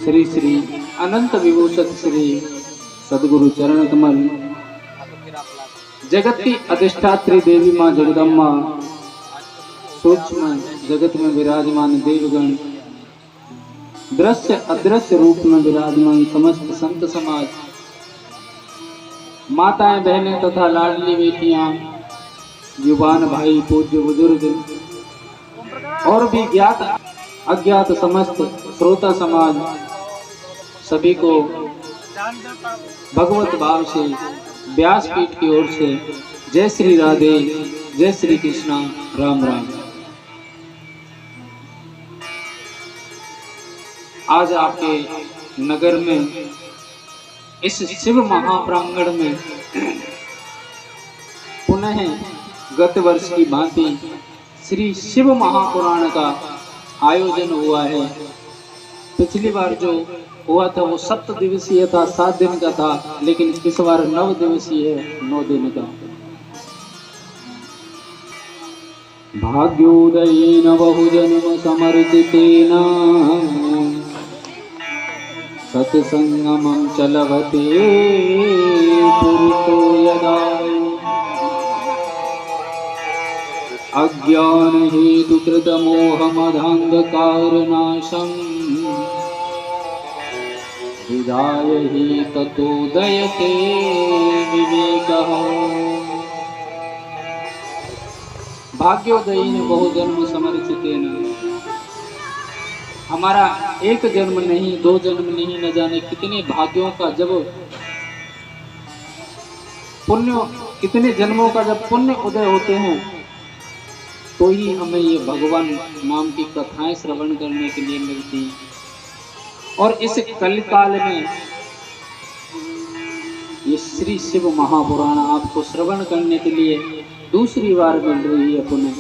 श्री श्री अनंत विभूषित श्री सदगुरु चरण कमल जगत की अधिष्ठात्री देवी माँ जगदम्बा सूक्ष्म जगत में विराजमान देवगण दृश्य अदृश्य रूप में विराजमान समस्त संत समाज माताएं बहनें तथा लाडली बेटियां युवान भाई पूज्य बुजुर्ग और भी ज्ञात अज्ञात समस्त श्रोता समाज सभी को भगवत भाव से व्यासपीठ की ओर से जय श्री राधे जय श्री कृष्णा राम राम। आज आपके नगर में इस शिव महाप्रांगण में पुनः गत वर्ष की भांति श्री शिव महापुराण का आयोजन हुआ है। पिछली बार जो हुआ था वो 7 दिवसीय था, 7 दिन का था, लेकिन इस बार 9 दिवसीय है, 9 दिन का। भाग्योदयेन बहुजन्म समर्जितेन सत्संगमं चलवते पुरुषो यदा अज्ञान हेतु कृत मोहमदान्धकारनाशं विदाय हि ततोदयते विवेकः। भाग्योदयेन बहुजन्म समर्जितेन, हमारा एक जन्म नहीं 2 जन्म नहीं, न जाने कितने भाग्यों का जब पुण्य, कितने जन्मों का जब पुण्य उदय होते हैं तो ही हमें ये भगवान नाम की कथाएं श्रवण करने के लिए मिलती। और इस कलिकाल में ये श्री शिव महापुराण आपको श्रवण करने के लिए दूसरी बार मिल रही है पुनः।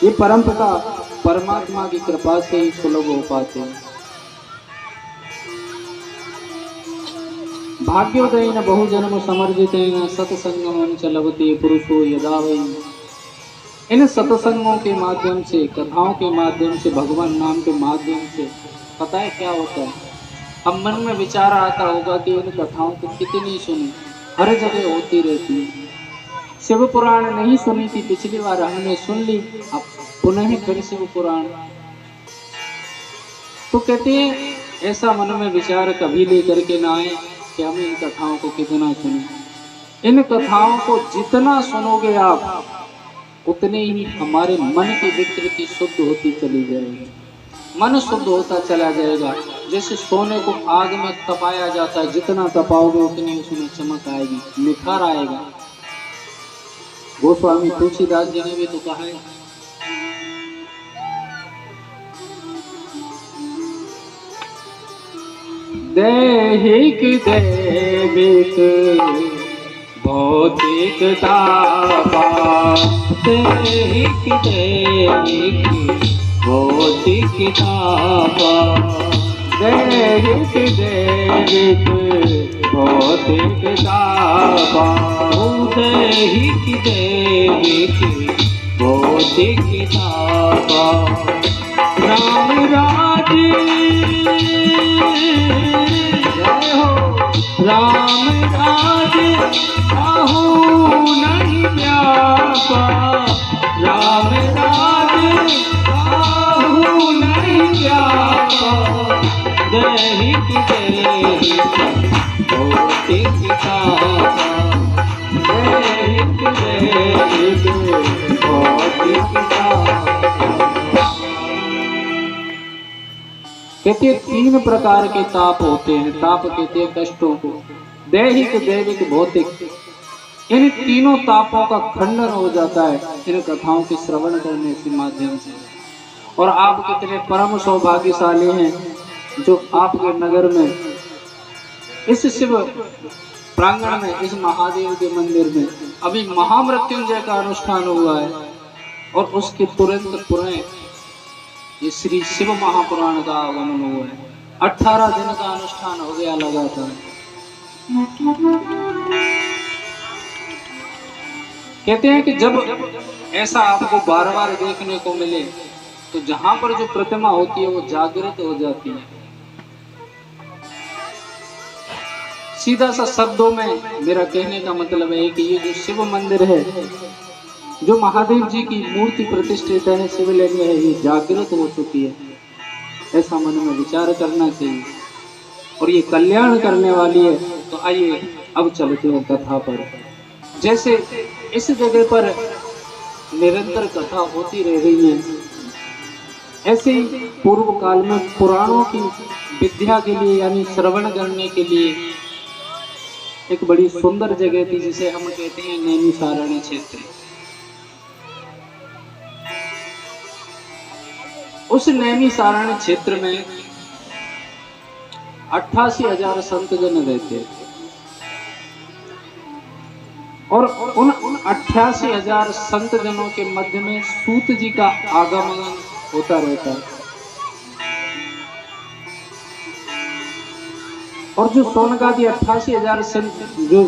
ये परंपरा परमात्मा की कृपा से ही सुलभ हो पाते हैं। भाग्योदयेन बहुजन्म समर्जितेन सत्संगमं च लभते पुरुषो यदा वै। इन सत्संगों के माध्यम से, कथाओं के माध्यम से, भगवान नाम के माध्यम से पता है क्या होता है। अब मन में विचार आता होगा कि इन कथाओं को कितनी सुनी, हर जगह होती रहती है। शिव पुराण नहीं सुनी थी पिछली बार, हमने सुन ली, अब पुनः फिर शिव पुराण। तो कहते हैं ऐसा मन में विचार कभी लेकर के ना आए कि हम इन कथाओं को कितना सुने। इन कथाओं को जितना सुनोगे आप उतने ही हमारे मन की विकृति शुद्ध होती चली जाएगी, मन शुद्ध होता चला जाएगा। जैसे सोने को आग में तपाया जाता है, जितना तपाओगे उतनी उसमें चमक आएगी, निखार आएगा। गोस्वामी तुलसीदास जी ने भी तो कहा है, दैहिक दैविक भौतिक तापा, दैहिक दैविक भौतिक तापा, दैहिक दैविक भौतिक तापा, दैहिक दैविक भौतिक तापा। राम राज जय हो, राम राज आहू नहीं व्यापा, राम राज आहू नहीं व्यापा, दैहिक दैहिक भौतिक तापा, दैहिक दैहिक भौतिक तापा। कहते 3 प्रकार के ताप होते हैं। ताप कहते हैं कष्टों को, दैहिक दैविक भौतिक। इन तीनों तापों का खंडन हो जाता है इन कथाओं के श्रवण करने के माध्यम से। और आप कितने परम सौभाग्यशाली हैं जो आपके नगर में इस शिव प्रांगण में, इस महादेव के मंदिर में अभी महामृत्युंजय का अनुष्ठान हुआ है और उसके तुरंत पुनः ये श्री शिव महापुराण का आगमन हुआ है। 18 दिन का अनुष्ठान हो गया लगातार। कहते हैं कि जब ऐसा आपको बार बार देखने को मिले तो जहां पर जो प्रतिमा होती है वो जागृत हो जाती है। सीधा सा शब्दों में मेरा कहने का मतलब है कि ये जो शिव मंदिर है, जो महादेव जी की मूर्ति प्रतिष्ठित है, शिवलिंग है, ये जागृत हो चुकी है, ऐसा मन में विचार करना चाहिए और ये कल्याण करने वाली है। तो आइए अब चलते हैं कथा पर। जैसे इस जगह पर निरंतर कथा होती रह रही है, ऐसे ही पूर्व काल में पुराणों की विद्या के लिए यानी श्रवण करने के लिए एक बड़ी सुंदर जगह थी जिसे हम कहते हैं नैमिषारण्य क्षेत्र। उस नैमिषारण्य क्षेत्र में 88,000 संत जन रहते थे और उन 88,000 संत जनों के मध्य में सूत जी का आगमन होता रहता है। और जो सोनकादि 88,000 संत जो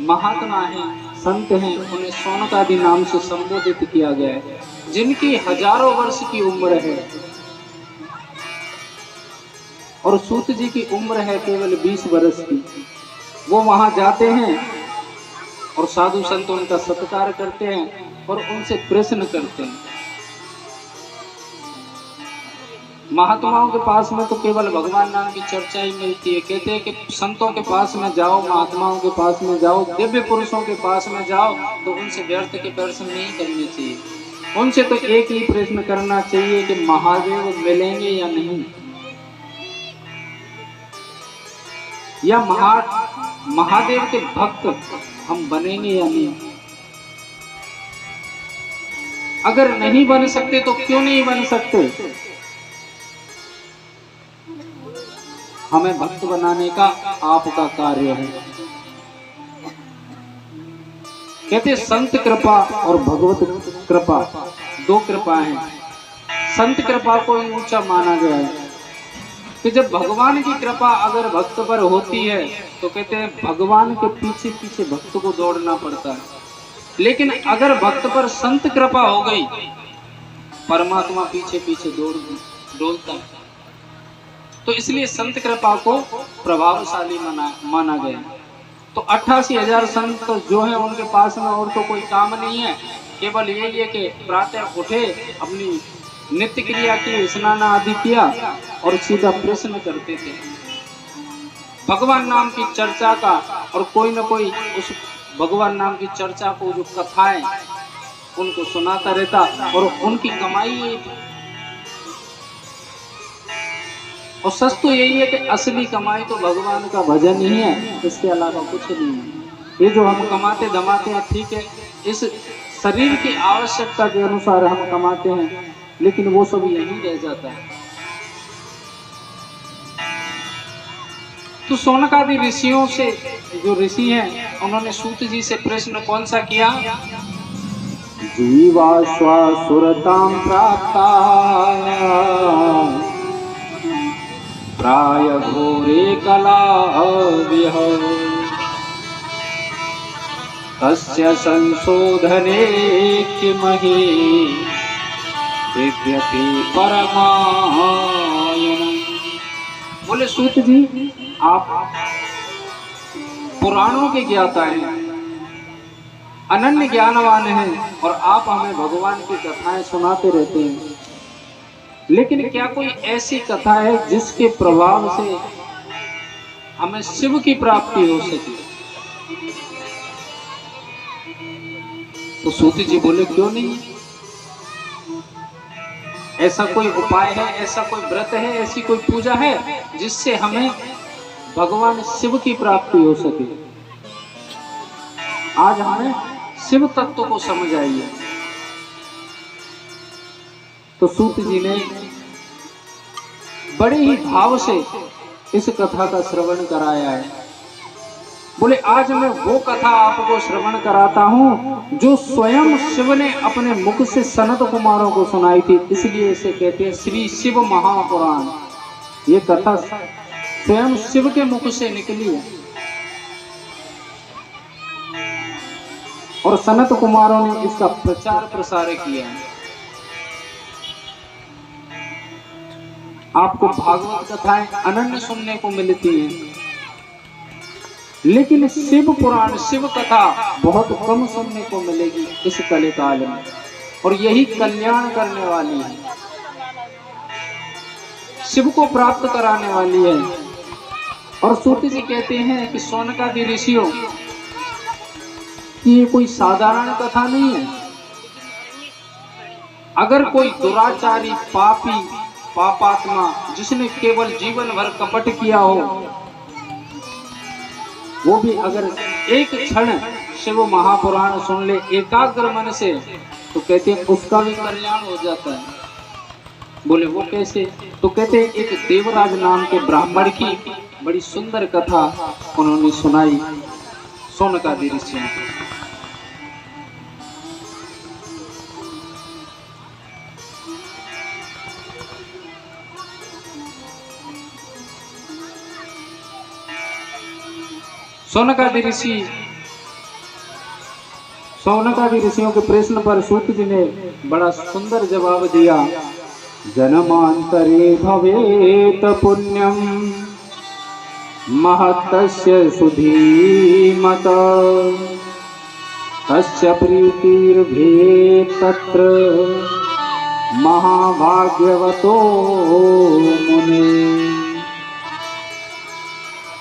महात्मा हैं, संत हैं, उन्हें सोनकादि नाम से संबोधित किया गया है, जिनकी हजारों वर्ष की उम्र है और सूत जी की उम्र है केवल 20 वर्ष की। वो वहां जाते हैं और साधु संत उनका सत्कार करते हैं और उनसे प्रश्न करते हैं। महात्माओं के पास में तो केवल भगवान नाम की चर्चा ही मिलती है। कहते हैं कि संतों के पास में जाओ, महात्माओं के पास में जाओ, दिव्य पुरुषों के पास में जाओ तो उनसे व्यर्थ के प्रश्न नहीं करने चाहिए। उनसे तो एक ही प्रश्न करना चाहिए कि महादेव मिलेंगे या नहीं, या महादेव के भक्त हम बनेंगे या नहीं। अगर नहीं बन सकते तो क्यों नहीं बन सकते? हमें भक्त बनाने का आपका कार्य है। कहते संत कृपा और भगवत कृपा, दो कृपा है। संत कृपा को ऊंचा माना गया है कि जब भगवान की कृपा अगर भक्त पर होती है तो कहते हैं भगवान के पीछे पीछे भक्त को दौड़ना पड़ता है। लेकिन अगर भक्त पर संत कृपा हो गई, परमात्मा पीछे पीछे दौड़ता है। तो इसलिए संत कृपा को प्रभावशाली माना गया। तो 88,000 संत जो है उनके पास में और तो कोई काम नहीं है, केवल यही है कि प्रातः उठे, अपनी नित्य क्रिया की, स्नान आदि किया और सीधा प्रश्न करते थे भगवान नाम की चर्चा का। और कोई न कोई उस भगवान नाम की चर्चा को, जो कथाएं, उनको सुनाता रहता और उनकी कमाई यही थी। और सच तो यही है कि असली कमाई तो भगवान का भजन ही है, इसके अलावा कुछ नहीं है। ये जो हम कमाते धमाते हैं, ठीक है, इस शरीर की आवश्यकता के अनुसार हम कमाते हैं, लेकिन वो सब यहीं रह जाता है। तो सोनकादि ऋषियों से, जो ऋषि हैं, उन्होंने सूत जी से प्रश्न कौन सा किया? जीवाश्वासुरतां प्राप्ता प्राय घोरे कलाविह तस्य संशोधने किमहि दिव्यते परमायणम्। बोले सूत जी, आप पुराणों के ज्ञाता हैं, अनन्य ज्ञानवान हैं और आप हमें भगवान की कथाएं सुनाते रहते हैं, लेकिन क्या कोई ऐसी कथा है जिसके प्रभाव से हमें शिव की प्राप्ति हो सके? तो सूत जी बोले क्यों नहीं, ऐसा कोई उपाय है, ऐसा कोई व्रत है, ऐसी कोई पूजा है जिससे हमें भगवान शिव की प्राप्ति हो सके। आज हमें शिव तत्व को समझ आइए। तो सूत जी ने बड़े ही भाव से इस कथा का श्रवण कराया है। बोले आज मैं वो कथा आपको श्रवण कराता हूं जो स्वयं शिव ने अपने मुख से सनत कुमारों को सुनाई थी, इसलिए इसे कहते हैं श्री शिव महापुराण। ये कथा स्वयं शिव के मुख से निकली है और सनत कुमारों ने इसका प्रचार प्रसार किया है। आपको भागवत कथाएं अनन्य सुनने को मिलती हैं, लेकिन शिव पुराण, शिव कथा बहुत कम सुनने को मिलेगी इस कलिकाल में, और यही कल्याण करने वाली है, शिव को प्राप्त कराने वाली है। और सूत जी कहते हैं कि शौनकादि ऋषियों की ये कोई साधारण कथा नहीं है। अगर कोई दुराचारी, पापी, पापात्मा, जिसने केवल जीवन भर कपट किया हो, वो भी अगर एक क्षण शिव महापुराण सुन ले एकाग्र मन से, तो कहते हैं उसका भी कल्याण हो जाता है। बोले वो कैसे? तो कहते हैं एक देवराज नाम के ब्राह्मण की बड़ी सुंदर कथा उन्होंने सुनाई शौनकादि ऋषियों को। शौनकादि ऋषियों के प्रश्न पर सूत जी ने बड़ा सुंदर जवाब दिया। जन्मांतरे भवेत पुण्यम महत्तस्य सुधीमत तस्य प्रीतिर्भेत तत्र महाभाग्यवतो मुने।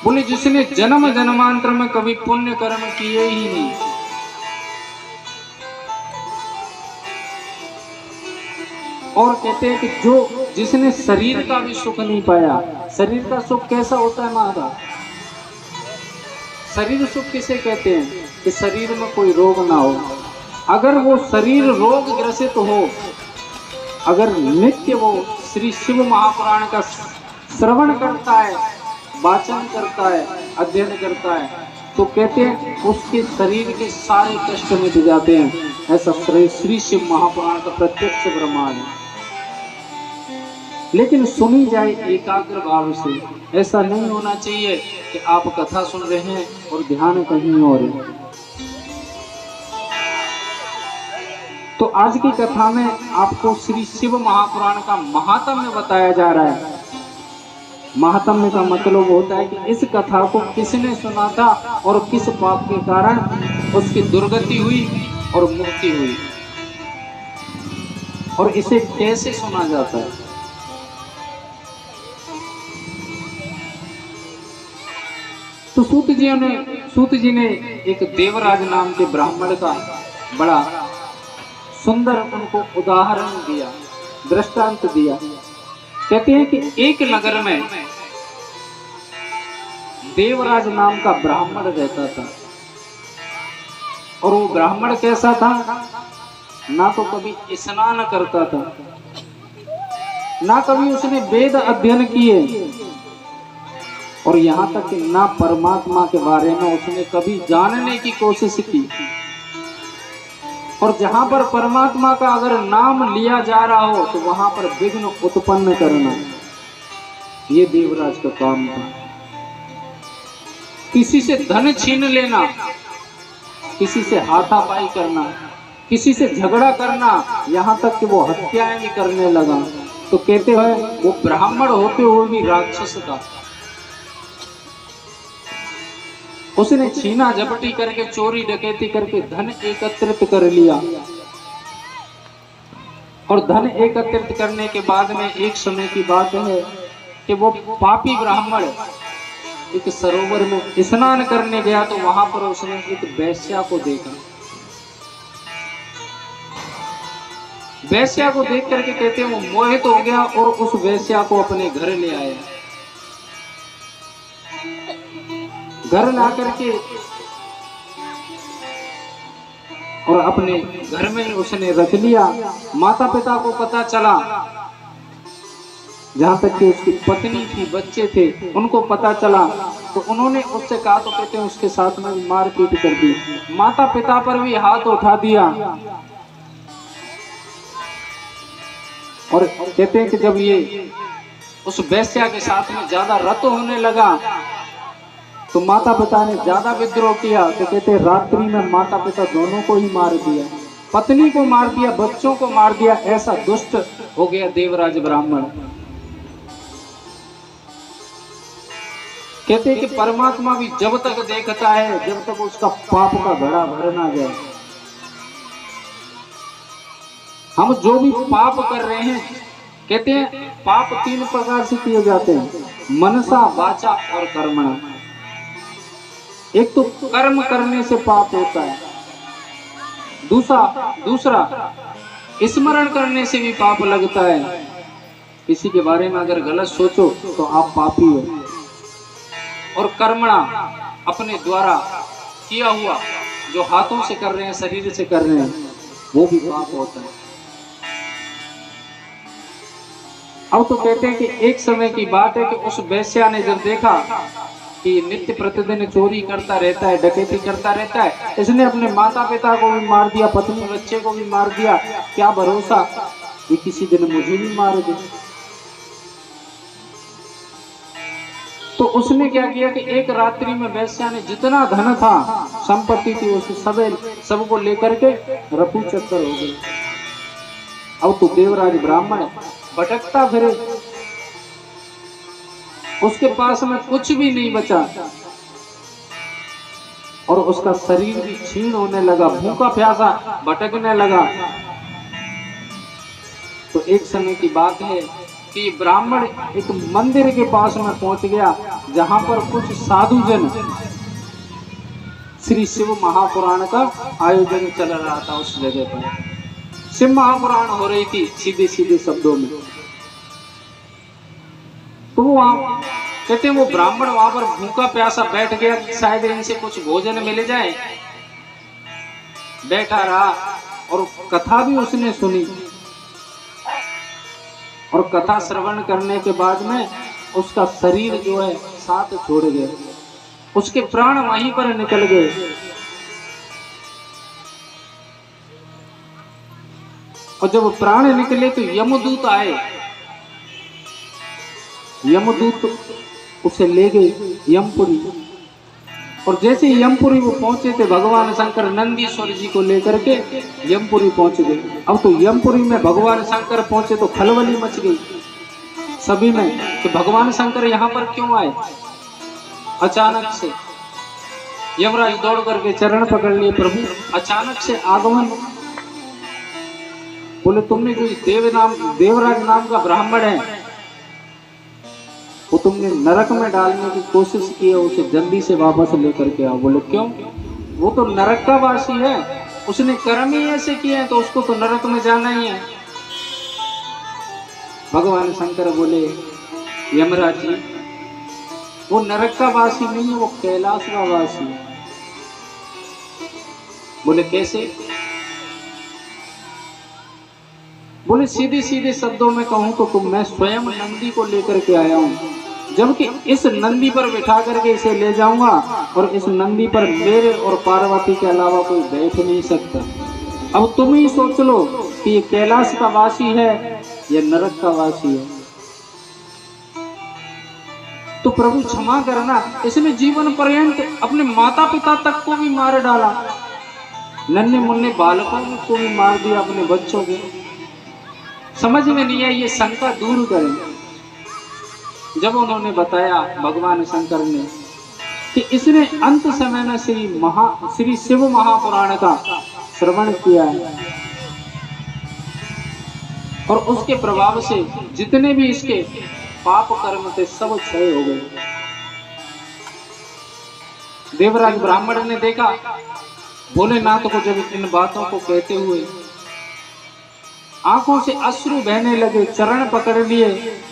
बोले जिसने जन्म जन्मांतर में कभी पुण्य कर्म किए ही नहीं, और कहते हैं कि जिसने शरीर का भी सुख नहीं पाया। शरीर का सुख कैसा होता है महाराज? शरीर सुख किसे कहते हैं? कि शरीर में कोई रोग ना हो। अगर वो शरीर रोग ग्रसित हो, अगर नित्य वो श्री शिव महापुराण का श्रवण करता है, वाचन करता है, अध्ययन करता है, तो कहते हैं उसके शरीर के सारे कष्ट मिट जाते हैं। ऐसा श्री शिव महापुराण का प्रत्यक्ष प्रमाण है। लेकिन सुनी जाए एकाग्र भाव से। ऐसा नहीं होना चाहिए कि आप कथा सुन रहे हैं और ध्यान कहीं और है। तो आज की कथा में आपको श्री शिव महापुराण का महात्म्य बताया जा रहा है। महात्म्य का मतलब होता है कि इस कथा को किसने सुना था और किस पाप के कारण उसकी दुर्गति हुई और मुक्ति हुई, और इसे कैसे सुना जाता है। तो सूत जी ने एक देवराज नाम के ब्राह्मण का बड़ा सुंदर उनको उदाहरण दिया, दृष्टांत दिया। कहते हैं कि एक नगर में देवराज नाम का ब्राह्मण रहता था, और वो ब्राह्मण कैसा था? ना तो कभी स्नान करता था, ना कभी उसने वेद अध्ययन किए, और यहाँ तक कि ना परमात्मा के बारे में उसने कभी जानने की कोशिश की। और जहां पर परमात्मा का अगर नाम लिया जा रहा हो तो वहां पर विघ्न उत्पन्न करना, ये देवराज का काम था। किसी से धन छीन लेना, किसी से हाथापाई करना, किसी से झगड़ा करना, यहाँ तक कि वो हत्याएं भी करने लगा। तो कहते हैं वो ब्राह्मण होते हुए भी राक्षस था। उसने छीना झपटी करके, चोरी डकैती करके धन एकत्रित कर लिया, और धन एकत्रित करने के बाद में एक समय की बात है कि वो पापी ब्राह्मण एक सरोवर में स्नान करने गया, तो वहां पर उसने एक वेश्या को देखा। वेश्या को देख करके कहते हैं वो मोहित हो गया और उस वेश्या को अपने घर ले आया। घर ला करके और अपने घर में उसने रख लिया। माता पिता को पता चला, जहां तक कि उसकी पत्नी थी, बच्चे थे, उनको पता चला, तो उन्होंने उससे कहा, तो कहते हैं उसके साथ में मारपीट कर दी। माता पिता पर भी हाथ उठा दिया। और कहते हैं कि जब ये उस वेश्या के साथ में ज्यादा रत होने लगा, तो माता पिता ने ज्यादा विद्रोह किया। तो कहते हैं रात्रि में माता पिता दोनों को ही मार दिया, पत्नी को मार दिया, बच्चों को मार दिया। ऐसा दुष्ट हो गया देवराज ब्राह्मण। कहते हैं कि परमात्मा भी जब तक देखता है जब तक उसका पाप का घड़ा भर ना जाए। हम जो भी पाप कर रहे हैं, कहते हैं पाप 3 प्रकार से किए जाते हैं, मनसा, वाचा और कर्मणा। एक तो कर्म करने से पाप होता है, दूसरा स्मरण करने से भी पाप लगता है। किसी के बारे में अगर गलत सोचो तो आप पापी हो। और कर्मणा, अपने द्वारा किया हुआ जो हाथों से कर रहे हैं, शरीर से कर रहे हैं, वो भी पाप होता है। अब तो कहते हैं कि एक समय की बात है कि उस वेश्या ने जब देखा कि नित्य प्रतिदिन चोरी करता रहता है, डकैती करता रहता है, इसने अपने माता पिता को भी मार दिया, पत्नी बच्चे को भी मार दिया, क्या भरोसा ये किसी दिन मुझे भी मार दे। तो उसने क्या किया कि एक रात्रि में वेश्या ने जितना धन था, संपत्ति थी, उस सबको लेकर के रफू चक्कर हो गई। अब तो देवराज ब्राह्मण भटकता फिरे, उसके पास में कुछ भी नहीं बचा और उसका शरीर भी क्षीण होने लगा, भूखा प्यासा भटकने लगा। तो एक समय की बात है कि ब्राह्मण एक मंदिर के पास में पहुंच गया, जहां पर कुछ साधु जन श्री शिव महापुराण का आयोजन चल रहा था। उस जगह पर शिव महापुराण हो रही थी सीधे सीधे शब्दों में। तो वहां कहते हैं वो ब्राह्मण वहां पर भूखा प्यासा बैठ गया, शायद इनसे कुछ भोजन मिल जाए। बैठा रहा और कथा भी उसने सुनी, और कथा श्रवण करने के बाद में उसका शरीर जो है साथ छोड़ गया, उसके प्राण वहीं पर निकल गए। और जब प्राण निकले तो यमदूत आए, यमदूत उसे ले गए यमपुरी। और जैसे यमपुरी वो पहुंचे थे, भगवान शंकर नंदीश्वर जी को लेकर के यमपुरी पहुंच गए। अब तो यमपुरी में भगवान शंकर पहुंचे तो खलबली मच गई सभी में कि भगवान शंकर यहाँ पर क्यों आए। अचानक से यमराज दौड़ करके चरण पकड़ लिए, प्रभु अचानक से आगमन। बोले तुमने जो देवराज नाम का ब्राह्मण है वो तुमने नरक में डालने की कोशिश की है, उसे जल्दी से वापस लेकर के आओ। बोले क्यों? वो तो नरक का वासी है, उसने कर्म ही ऐसे किए हैं तो उसको तो नरक में जाना ही है। भगवान शंकर बोले यमराज जी वो नरक का वासी नहीं है, वो कैलाश का वासी है। बोले कैसे? बोले सीधे सीधे शब्दों में कहूं तो मैं स्वयं नंदी को लेकर के आया हूं, जबकि इस नंदी पर बिठा करके इसे ले जाऊंगा और इस नंदी पर मेरे और पार्वती के अलावा कोई बैठ नहीं सकता। अब तुम ही सोच लो कि ये कैलाश का वासी है या नरक का वासी है। तो प्रभु क्षमा करना, इसने जीवन पर्यंत अपने माता पिता तक को भी मार डाला, नन्हे मुन्ने बालकों को भी मार दिया, अपने बच्चों के। समझ में नहीं आई, ये शंका दूर करें। जब उन्होंने बताया भगवान शंकर ने कि इसने अंत समय में श्री शिव महापुराण का श्रवण किया है और उसके प्रभाव से जितने भी इसके पाप कर्म थे सब क्षय हो गए। देवराज ब्राह्मण ने देखा भोलेनाथ को जब इन बातों को कहते हुए आंखों से अश्रु बहने लगे, चरण पकड़ लिए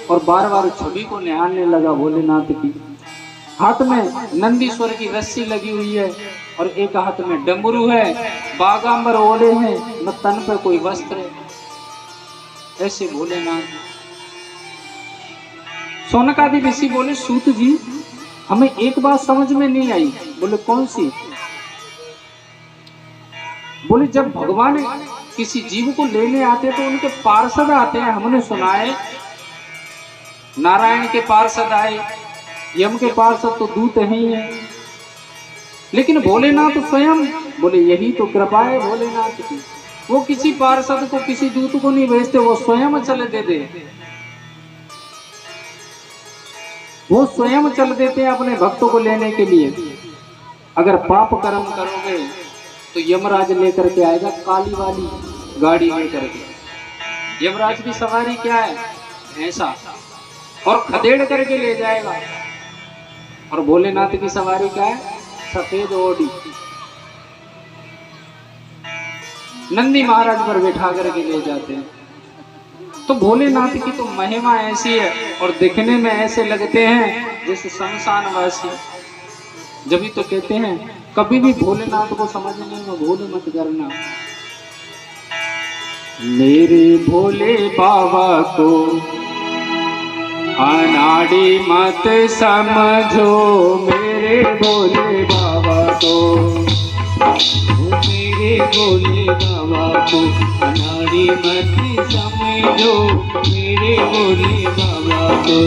और बार बार छवि को निहारने लगा भोलेनाथ की। हाथ में नंदीश्वर की रस्सी लगी हुई है और एक हाथ में डमरू है, बागांबर ओढ़े हैं, न तन पर कोई वस्त्र है। ऐसे भोलेनाथ। सोनकादि ऋषि बोले सूत जी हमें एक बात समझ में नहीं आई। बोले कौन सी? बोले जब भगवान किसी जीव को लेने आते तो उनके पार्षद आते हैं, हमने सुना है नारायण के पार्षद आए, यम के पार्षद तो दूत हैं ही हैं, लेकिन भोलेनाथ स्वयं। बोले यही तो कृपा है भोलेनाथ की, वो किसी पार्षद को किसी दूत को नहीं भेजते, वो स्वयं चले दे। वो स्वयं चल देते हैं अपने भक्तों को लेने के लिए। अगर पाप कर्म करोगे तो यमराज लेकर के आएगा काली वाली गाड़ी लेकर के। यमराज की सवारी क्या है? ऐसा, और खदेड़ करके ले जाएगा। और भोलेनाथ की सवारी क्या है? सफेद ओढ़ी, नंदी महाराज पर बैठा करके ले जाते हैं। तो भोलेनाथ की तो महिमा ऐसी है, और दिखने में ऐसे लगते हैं जैसे शमशानवासी। जब तो कहते हैं कभी भी भोलेनाथ को समझने में भूल मत करना। मेरे भोले बाबा को अनाड़ी मत समझो, मेरे भोले बाबा को, मेरे भोले बाबा को अनाड़ी मत समझो, मेरे भोले बाबा को।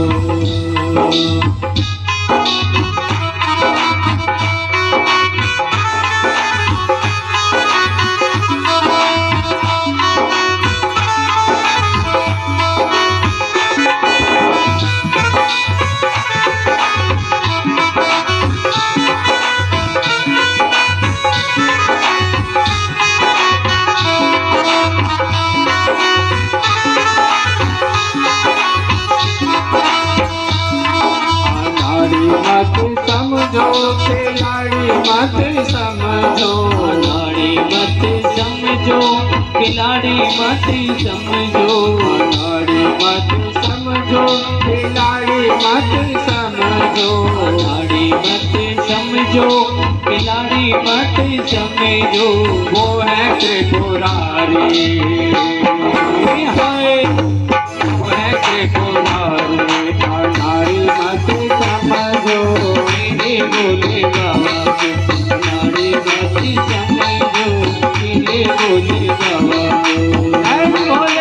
खिलाड़ी मत समझो, अनाड़ी मत समझो, खिलाड़ी मत समझो, अनाड़ी मत समझो, खिलाड़ी मत समझो, अनाड़ी मत समझो, खिलाड़ी मत समझो। वो है त्रिपुरारी, हाय वो है त्रिपुरारी, अनाड़ी मत समझो, भोले बाबा को अनाड़ी मत समझो, मेरे भोले बाबा को। हर भोले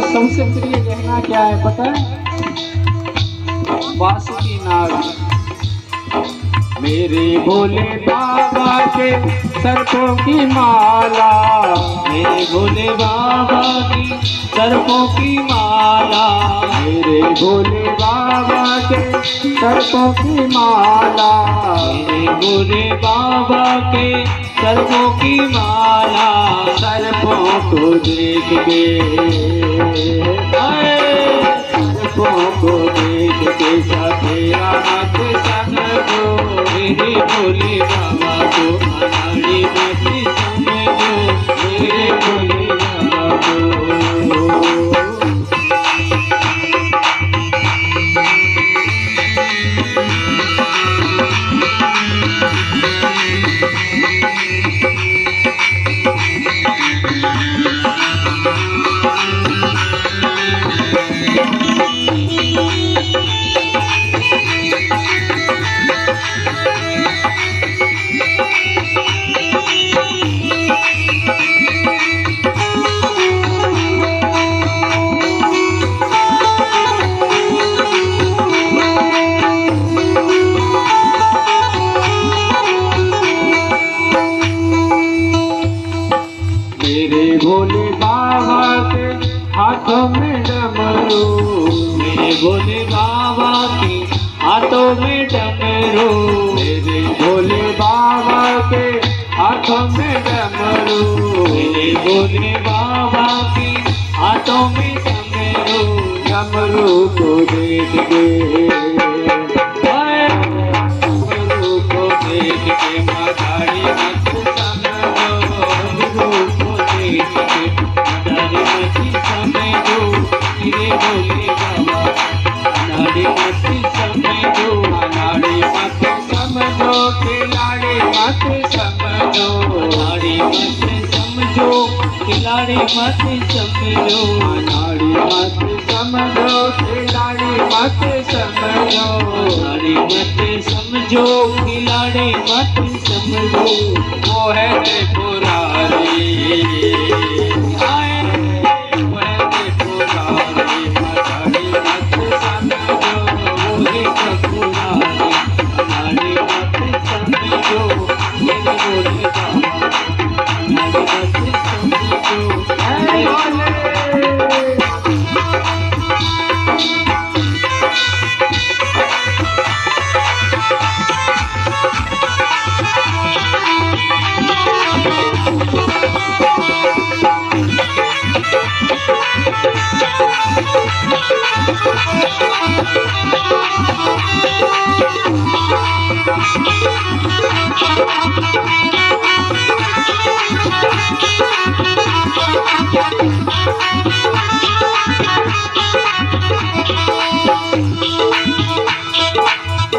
सबसे प्रिय गहना क्या है पता है? बांसुरी नाग। मेरे भोले बाबा के सर्पों की माला, मेरे भोले बाबा की सर्पों की माला, मेरे भोले बाबा के सर्पों की माला, मेरे भोले बाबा के सर्पों की माला। सर्पों को देख के, सर्पों को देख के सफेरा मत समझो, मेरे भोले बाबा को अनाड़ी मत समझो, मेरे भोले बाबा को। मेरे भोले बाबा के हाथों में डमरू, मेरे भोले बाबा के हाथों में डमरू, मेरे भोले बाबा के हाथों में डमरू, मेरे भोले बाबा के हाथों में डमरू। डमरू को देख के, डमरू को देख के मदारी मत समझो, डमरू को देख के मदारी मत समझो, मेरे भोले बाबा अनाड़ी मत समझो, अनाड़ी मत समझो, खिलाड़ी मत समझो, अनाड़ी मत समझो, खिलाड़ी मत समझो, अनाड़ी मत समझो, खिलाड़ी मत समझो, अनाड़ी मत समझो, खिलाड़ी मत समझो, वो है त्रिपुरारी, वो है त्रिपुरारी, अनाड़ी मत समझो, वो है त्रिपुरारी, अनाड़ी मत समझो, मेरे बोले बाबा, अनाड़ी मत समझो, अरे बोले।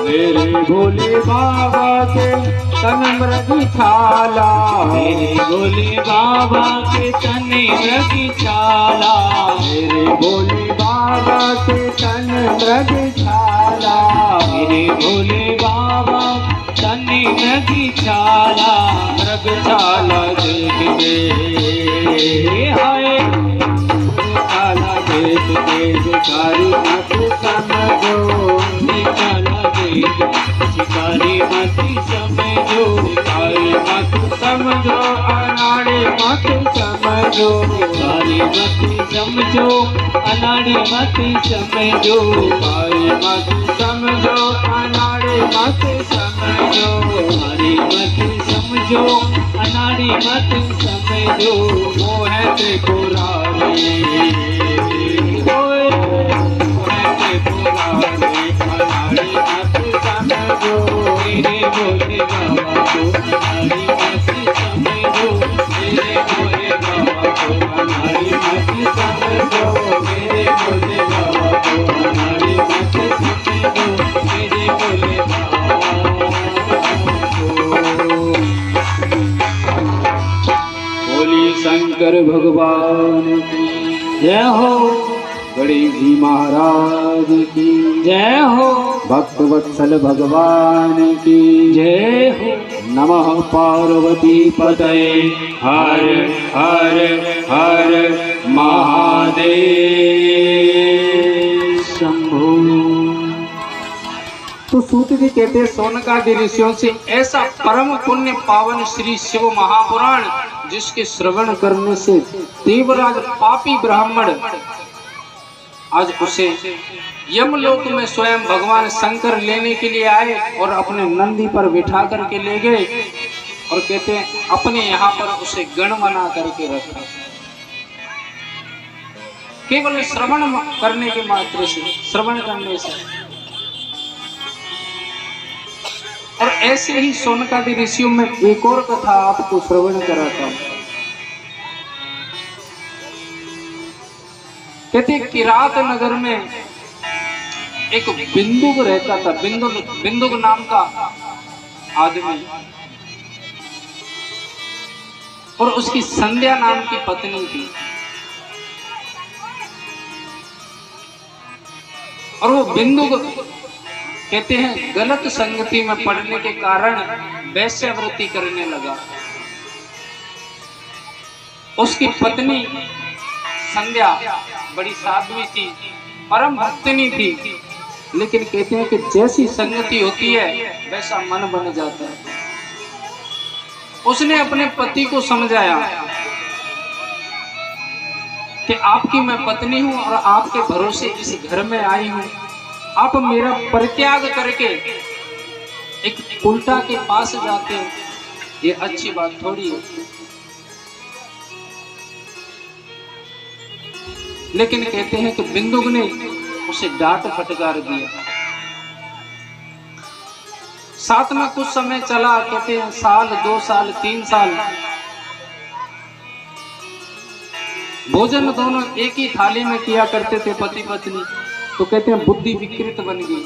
मेरे भोले बाबा के तन मृगी छाला, मेरे भोले बाबा के तन मृगी छाला, मेरे भोले बाबा के तन मृगी छाला, मेरे भोले बाबा तन मृगी छाला, मृग छाला देख के हाय, छाला देख के भिखारी मत समझो, छाला देख शिकारी मत समझो, शिकारी मत समझो, अनाड़ी मत समझो, शिकारी मत समझो, अनाड़ी मत समझो, शिकारी मत समझो, अनाड़ी मत समझो, शिकारी मत समझो, अनाड़ी मत समझो, वो है त्रिपुरारी, वो है त्रिपुरारी, अनाड़ी मत समझो, मेरे भोले बाबा को अनाड़ी मत समझो, मेरे भोले बाबा को अनाड़ी मत समझो, मेरे भोले बाबा को अनाड़ी मत समझो, मेरे भोले बाबा को। बोली शंकर भगवान की जय हो, गणेश जी महाराज की जय हो, भक्त वत्सल भगवान की जय हो, नमः पार्वती पतये हर हर हर महादेव शंभो। तो सूत जी कहते हैं सोनकादि ऋषियों से ऐसा परम पुण्य पावन श्री शिव महापुराण जिसके श्रवण करने से देवराज पापी ब्राह्मण आज उसे यमलोक में स्वयं भगवान शंकर लेने के लिए आए और अपने नंदी पर बिठा करके ले गए और कहते हैं अपने यहाँ पर उसे गण बना करके रखा, केवल श्रवण करने के मात्र से, श्रवण करने से। और ऐसे ही सोनकादि ऋषियों में एक और कथा आपको श्रवण कराता हूं। कहते किरात नगर में एक बिंदुक रहता था, बिंदुक नाम का आदमी, और उसकी संध्या नाम की पत्नी थी। और वो बिंदुक कहते हैं गलत संगति में पड़ने के कारण वैश्यावृत्ति करने लगा। उसकी पत्नी संध्या बड़ी साध्वी थी, परम भक्तिनी थी, लेकिन कहते हैं कि जैसी संगति होती है वैसा मन बन जाता है। उसने अपने पति को समझाया कि आपकी मैं पत्नी हूं और आपके भरोसे इस घर में आई हूं, आप मेरा परित्याग करके एक उल्टा के पास जाते हैं, ये अच्छी बात थोड़ी है। लेकिन कहते हैं कि बिंदुक ने उसे डांट फटकार दिया। साथ में कुछ समय चला, कहते हैं साल, 2 साल, 3 साल, भोजन दोनों एक ही थाली में किया करते थे पति पत्नी। तो कहते हैं बुद्धि विकृत बन गई।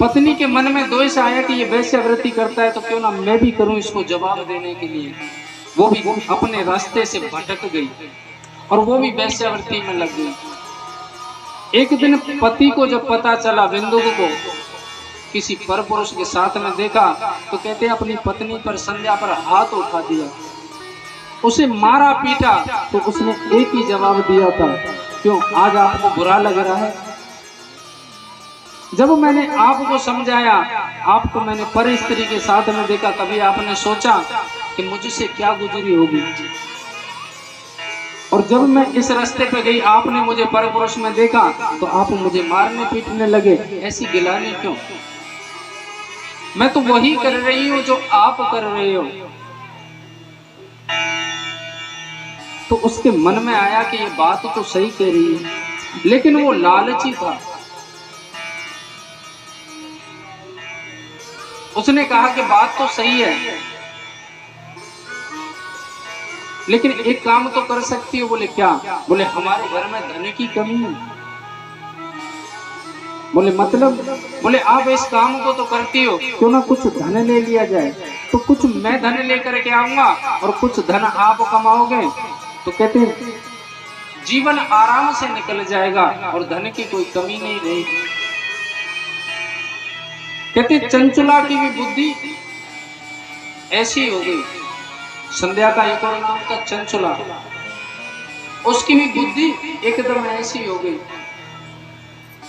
पत्नी के मन में द्वेष आया कि ये वैश्यावृत्ति करता है तो क्यों ना मैं भी करूं इसको जवाब देने के लिए। वो भी अपने रास्ते से भटक गई और वो भी वेश्यावृत्ति में लग गई। एक दिन पति को जब पता चला, बिंदु को किसी पर पुरुष के साथ में देखा, तो कहते हैं अपनी पत्नी पर, संध्या पर हाथ उठा दिया, उसे मारा पीटा। तो उसने एक ही जवाब दिया था, क्यों आज आपको बुरा लग रहा है? जब मैंने आपको समझाया, आपको मैंने पर स्त्री के साथ में देखा, कभी आपने सोचा कि मुझसे क्या गुजरी होगी? और जब मैं इस रास्ते पे गई, आपने मुझे पर पुरुष में देखा, तो आप मुझे मारने पीटने लगे। ऐसी गिलानी क्यों? मैं तो वही कर रही हूं जो आप कर रहे हो। तो उसके मन में आया कि ये बात तो सही कह रही है, लेकिन वो लालची था। उसने कहा कि बात तो सही है, लेकिन एक काम तो कर सकती हो। बोले क्या? बोले हमारे घर में धन की कमी है। बोले मतलब? बोले आप इस काम को तो करती हो, क्यों ना कुछ धन ले लिया जाए? तो कुछ मैं धन लेकर के आऊंगा और कुछ धन आप कमाओगे, तो कहते हैं जीवन आराम से निकल जाएगा और धन की कोई कमी नहीं रहेगी। कहते चंचला की भी बुद्धि ऐसी हो गई। संध्या का एक और नाम था चंचला, उसकी भी बुद्धि एकदम ऐसी हो गई।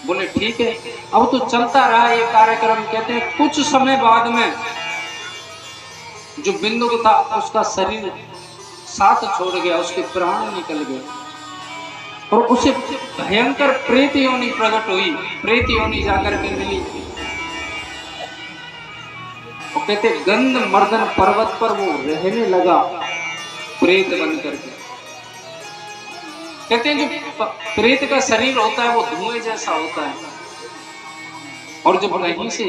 बोले ठीक है, अब तो चलता रहा ये कार्यक्रम। कहते हैं कुछ समय बाद में जो बिंदु था, उसका शरीर साथ छोड़ गया, उसके प्राण निकल गए और उसे भयंकर प्रेत योनि प्रकट हुई। प्रेत योनि जाकर के मिली। वो कहते गंध मर्दन पर्वत पर वो रहने लगा प्रेत बन करके। कहते हैं जो प्रेत का शरीर होता है वो धुएं जैसा होता है, और जब कहीं से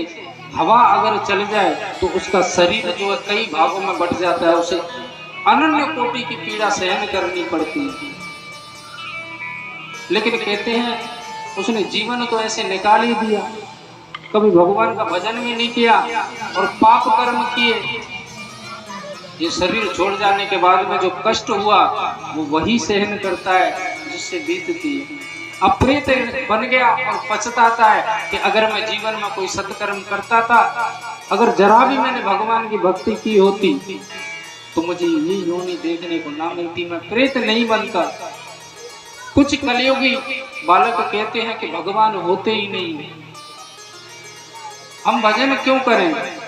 हवा अगर चल जाए तो उसका शरीर जो है कई भागों में बट जाता है। उसे अनन्य कोटि की पीड़ा सहन करनी पड़ती है। लेकिन कहते हैं उसने जीवन तो ऐसे निकाल ही दिया, कभी भगवान का भजन भी नहीं किया और पाप कर्म किए। ये शरीर छोड़ जाने के बाद में जो कष्ट हुआ वो वही सहन करता है जिससे बीतती है। अब प्रेत बन गया और पछताता है कि अगर मैं जीवन में कोई सत्कर्म करता था, अगर जरा भी मैंने भगवान की भक्ति की होती, तो मुझे ये योनि देखने को ना मिलती, मैं प्रेत नहीं बनता। कुछ कलियुगी बालक कहते हैं कि भगवान होते ही नहीं, हम भजन क्यों करें?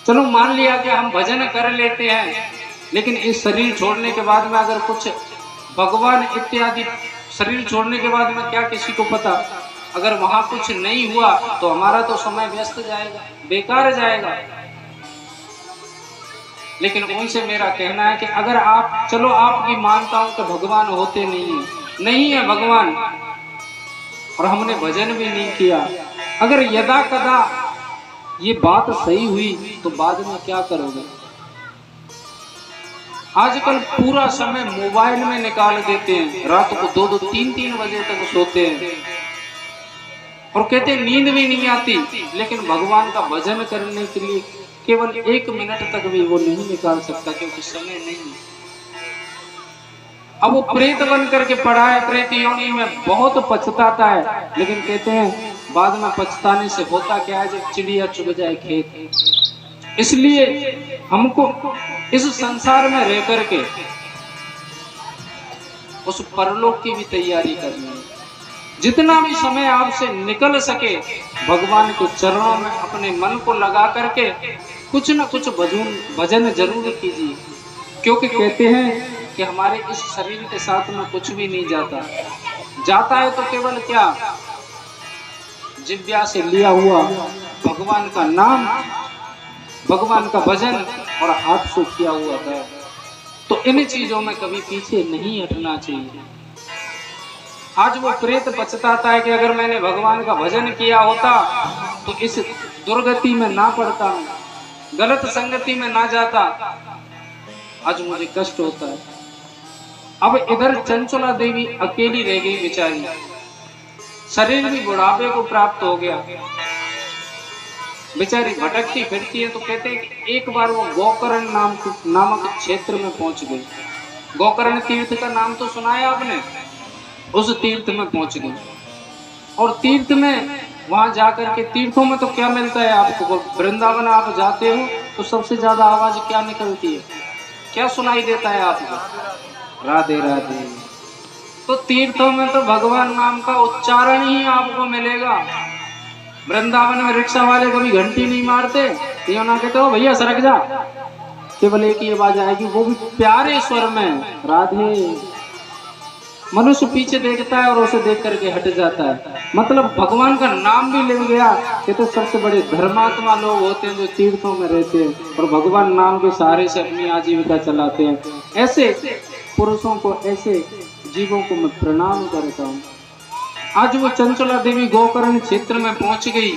चलो मान लिया कि हम भजन कर लेते हैं, लेकिन इस शरीर छोड़ने के बाद में अगर कुछ भगवान इत्यादि शरीर छोड़ने के बाद में क्या किसी को पता? अगर वहां कुछ नहीं हुआ तो हमारा तो समय व्यस्त जाएगा, बेकार जाएगा। लेकिन उनसे मेरा कहना है कि अगर आप, चलो आपकी मानता हूं कि भगवान होते नहीं है भगवान, और हमने भजन भी नहीं किया, अगर यदा कदा ये बात सही हुई तो बाद में क्या करोगे? आजकल पूरा समय मोबाइल में निकाल देते हैं, रात को 2-2, 3-3 बजे तक सोते हैं और कहते हैं नींद भी नहीं आती, लेकिन भगवान का भजन करने के लिए केवल 1 मिनट तक भी वो नहीं निकाल सकता, क्योंकि समय नहीं है। अब वो प्रेत बन करके पड़ा है, प्रेत योनि में बहुत पछताता है, लेकिन कहते हैं बाद में पछताने से होता क्या है, जब चिड़िया चुग जाए खेत। इसलिए हमको इस संसार में रह करके उस परलोक की भी तैयारी करनी है। जितना भी समय आपसे निकल सके भगवान के चरणों में अपने मन को लगा करके कुछ न कुछ भजन जरूर कीजिए, क्योंकि कहते हैं कि हमारे इस शरीर के साथ में कुछ भी नहीं जाता है तो केवल क्या, जिव्या से लिया हुआ भगवान का नाम, भगवान का भजन और हाथ से किया हुआ है। तो इन चीजों में कभी पीछे नहीं हटना चाहिए। आज वो प्रेत पछताता है कि अगर मैंने भगवान का भजन किया होता तो इस दुर्गति में ना पड़ता, गलत संगति में ना जाता, आज मुझे कष्ट होता है। अब इधर चंचला देवी अकेली रह गई बेचारी, शरीर भी बुढ़ापे को प्राप्त हो गया। बेचारी भटकती फिरती है। तो कहते हैं कि एक बार वो गोकर्ण नामक क्षेत्र में पहुंच गई। गोकर्ण तीर्थ का नाम तो सुना है आपने। उस तीर्थ में पहुंच गई और तीर्थ में वहां जाकर के, तीर्थों में तो क्या मिलता है आपको, वृंदावन आप जाते हो तो सबसे ज्यादा आवाज क्या निकलती है, क्या सुनाई देता है आपको? राधे राधे। तो तीर्थों में तो भगवान नाम का उच्चारण ही आपको मिलेगा। वृंदावन में रिक्शा वाले कभी घंटी नहीं मारते, ये ना कहते हो भैया सरक जा, केवल एक ही आवाज आएगी, वो भी प्यारे स्वर में, राधे। मनुष्य पीछे देखता है और उसे देख करके हट जाता है। मतलब भगवान का नाम भी ले गया। ये तो सबसे बड़े धर्मात्मा लोग होते हैं जो तीर्थों में रहते हैं और भगवान नाम के सहारे से अपनी आजीविका चलाते हैं। ऐसे पुरुषों को, ऐसे जीवों को मैं प्रणाम करता हूँ। आज वो चंचला देवी गोकर्ण क्षेत्र में पहुंच गई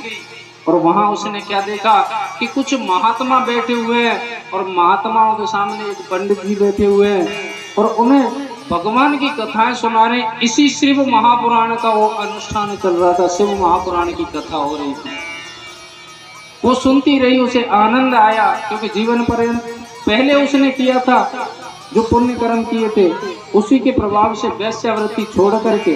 और वहां उसने क्या देखा कि कुछ महात्मा बैठे हुए हैं और महात्माओं के सामने एक पंडित जी बैठे हुए हैं और उन्हें भगवान की कथाएं सुना रहे। इसी शिव महापुराण का वो अनुष्ठान चल रहा था, शिव महापुराण की कथा हो रही थी। वो सुनती रही, उसे आनंद आया क्योंकि जीवन पर्यंत पहले उसने किया था जो पुण्य कर्म किए थे, उसी के प्रभाव से वैश्यावृत्ति छोड़ करके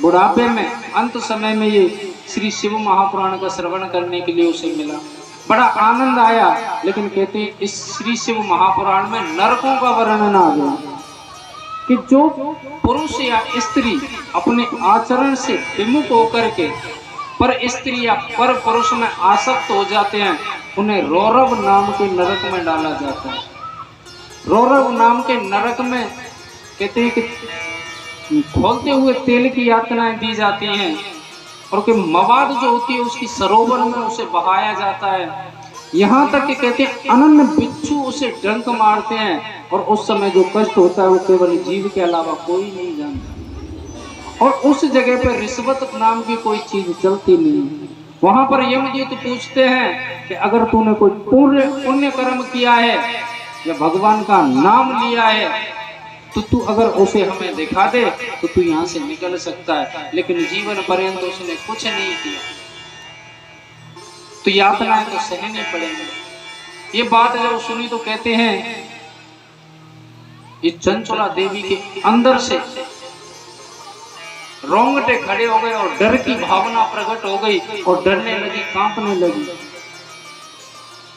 बुढ़ापे में अंत समय में ये श्री शिव महापुराण का श्रवण करने के लिए उसे मिला। बड़ा आनंद आया। लेकिन कहते हैं इस श्री शिव महापुराण में नरकों का वर्णन आ गया कि जो पुरुष या स्त्री अपने आचरण से विमुख होकर के पर स्त्री या पर पुरुष में आसक्त हो जाते हैं, उन्हें रौरव नाम के नरक में डाला जाता है। रौरव नाम के नरक में कहते हैं कि खोलते हुए तेल की यातनाएं दी जाती हैं और कि मवाद जो होती है उसकी सरोवर में उसे बहाया जाता है। यहाँ तक कि कहते हैं अनन्य बिच्छू उसे डंक मारते हैं और उस समय जो कष्ट होता है वो केवल जीव के अलावा कोई नहीं जानता। और उस जगह पर रिश्वत नाम की कोई चीज चलती नहीं। वहां पर यमदूत पूछते हैं कि अगर तूने कोई पुण्य कर्म किया है या भगवान का नाम लिया है तो तू अगर उसे हमें दिखा दे तो तू यहाँ से निकल सकता है। लेकिन जीवन पर्यंत उसने कुछ नहीं किया तो यातनाएं तो सहनी पड़ेंगी। ये बात जब सुनी तो कहते हैं ये चंचला देवी के अंदर से रोंगटे खड़े हो गए और डर की भावना प्रकट हो गई और डरने लगी, कांपने लगी।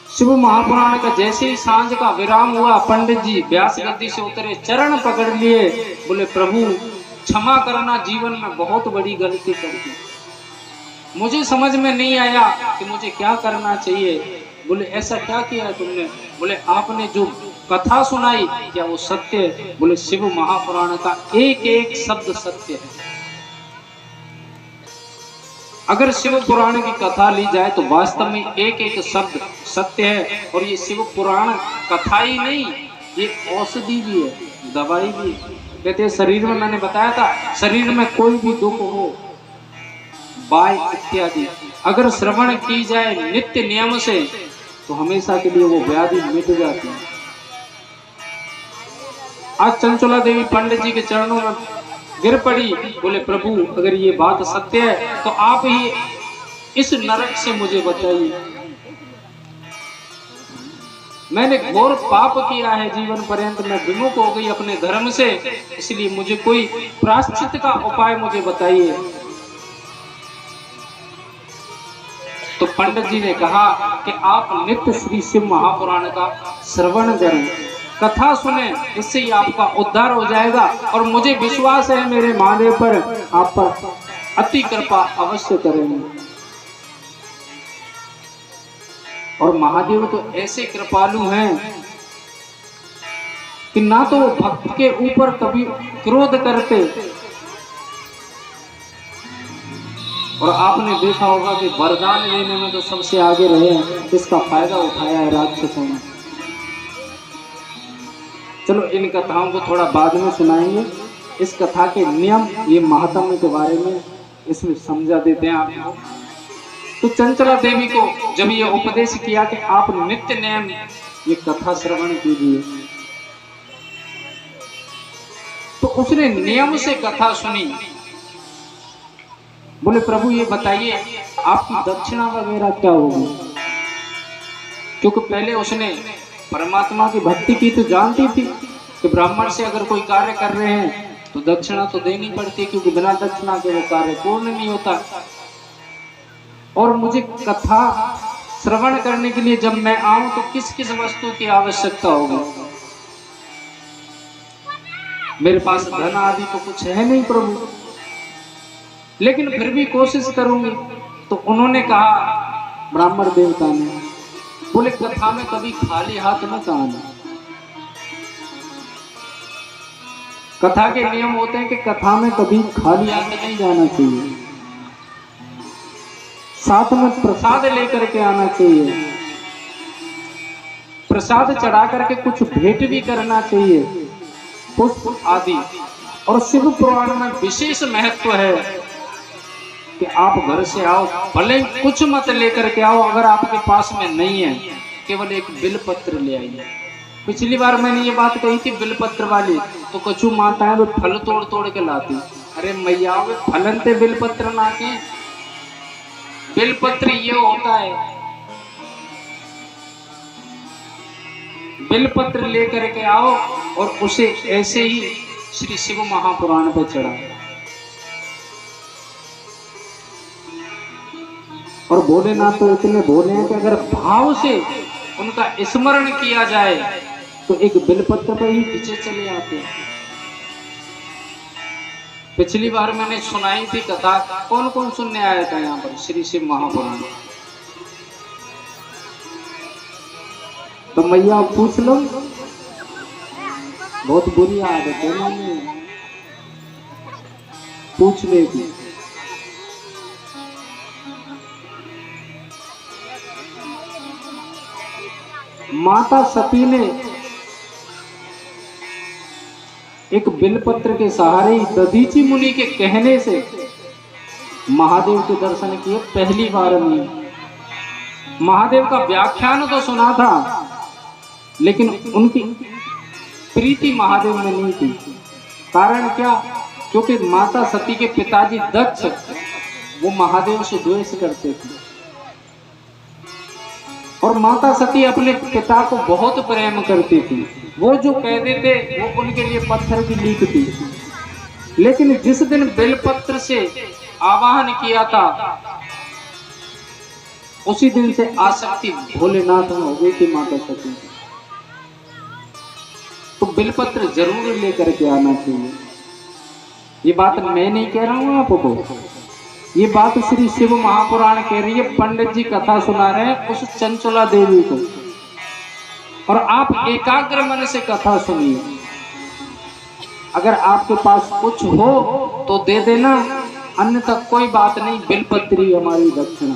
शिव महापुराण का जैसे ही सांझ का विराम हुआ, पंडित जी व्यास गद्दी से उतरे, चरण पकड़ लिए, बोले प्रभु क्षमा करना, जीवन में बहुत बड़ी गलती कर दी, मुझे समझ में नहीं आया कि मुझे क्या करना चाहिए। बोले ऐसा क्या किया तुमने? बोले आपने जो कथा सुनाई क्या वो सत्य है? बोले शिव महापुराण का एक एक शब्द सत्य है। अगर शिव पुराण की कथा ली जाए तो वास्तव में एक एक शब्द सत्य है। और ये शिव पुराण कथा ही नहीं, ये औषधि भी है, दवाई भी है। कहते हैं शरीर में, मैंने बताया था, शरीर में कोई भी दुख हो, बाय इत्यादि अगर श्रवण की जाए नित्य नियम से तो हमेशा के लिए वो व्याधि मिट जाती है। आज चंचला देवी पंडित जी के चरणों में गिर पड़ी। बोले प्रभु अगर ये बात सत्य है तो आप ही इस नरक से मुझे बचाइए। मैंने घोर पाप किया है, जीवन पर्यंत मैं विमुख हो गई अपने धर्म से, इसलिए मुझे कोई प्रायश्चित का उपाय मुझे बताइए। तो पंडित जी ने कहा कि आप नित्य श्री शिव महापुराण का श्रवण करें, कथा सुने, इससे ही आपका उद्धार हो जाएगा। और मुझे विश्वास है मेरे महादेव पर, आप पर अति कृपा अवश्य करेंगे। और महादेव तो ऐसे कृपालु हैं कि ना तो वो भक्त के ऊपर कभी क्रोध करते, और आपने देखा होगा कि वरदान लेने में तो सबसे आगे रहे हैं, इसका फायदा उठाया है राक्षसों ने। चलो इन कथाओं को थोड़ा बाद में सुनाएंगे। इस कथा के नियम, ये महात्म्य के बारे में इसमें समझा देते हैं आपको। तो चंचला देवी को जब ये उपदेश किया कि आप नित्य नियम ये कथा श्रवण कीजिए, तो उसने नियम से कथा सुनी। बोले प्रभु ये बताइए आपकी दक्षिणा वगैरह क्या होगी? क्योंकि पहले उसने परमात्मा की भक्ति की तो जानती थी कि ब्राह्मण से अगर कोई कार्य कर रहे हैं तो दक्षिणा तो देनी पड़ती है, क्योंकि बिना दक्षिणा के वो कार्य पूर्ण नहीं होता। और मुझे कथा श्रवण करने के लिए जब मैं आऊं तो किस किस वस्तु की आवश्यकता होगी? मेरे पास धन आदि तो कुछ है नहीं प्रभु, लेकिन फिर भी कोशिश करूंगी। तो उन्होंने कहा, ब्राह्मण देवता ने बोले, कथा में कभी खाली हाथ मत आना। कथा के नियम होते हैं कि कथा में कभी खाली हाथ नहीं जाना चाहिए, साथ में प्रसाद लेकर के आना चाहिए, प्रसाद चढ़ा करके कुछ भेंट भी करना चाहिए, पुष्प आदि। और शिव पुराण में विशेष महत्व है कि आप घर से आओ, भले कुछ मत लेकर के आओ, अगर आपके पास में नहीं है केवल एक बिलपत्र ले आइए। पिछली बार मैंने ये बात कही थी बिलपत्र वाली, तो कछु माताएं वो फल तोड़ तोड़ के लाती। अरे मैया वे फलन थे बिलपत्र ना के। बिलपत्र ये होता है, बिलपत्र लेकर के आओ और उसे ऐसे ही श्री शिव महापुराण पर चढ़ाओ। और भोलेनाथ तो इतने भोले हैं कि अगर भाव से उनका स्मरण किया जाए तो एक बिलपत्र पर ही पीछे चले आते हैं। पिछली बार मैंने सुनाई थी कथा, कौन कौन सुनने आया था यहाँ पर श्री शिव महापुराण? तो मैया पूछ लो, बहुत बुरी आदत है मैंने पूछ लेगी। माता सती ने एक बिलपत्र के सहारे ही दधीची मुनि के कहने से महादेव के दर्शन किए। पहली बार नहीं, महादेव का व्याख्यान तो सुना था, लेकिन उनकी प्रीति महादेव में नहीं थी। कारण क्या? क्योंकि माता सती के पिताजी दक्ष वो महादेव से द्वेष करते थे, और माता सती अपने पिता को बहुत प्रेम करती थी। वो जो कह देते वो उनके लिए पत्थर की लीक थी। लेकिन जिस दिन बेलपत्र से आवाहन किया था, उसी दिन से आसक्ति भोलेनाथ में हो गई थी माता सती। तो बेलपत्र जरूर लेकर के आना चाहिए। ये बात मैं नहीं कह रहा हूं आपको, ये बात श्री शिव महापुराण कह रही है। पंडित जी कथा सुना रहे हैं उस चंचला देवी को, और आप एकाग्र मन से कथा सुनिए। अगर आपके पास कुछ हो तो दे देना, अन्यथा कोई बात नहीं, बिलपत्री हमारी दक्षिणा।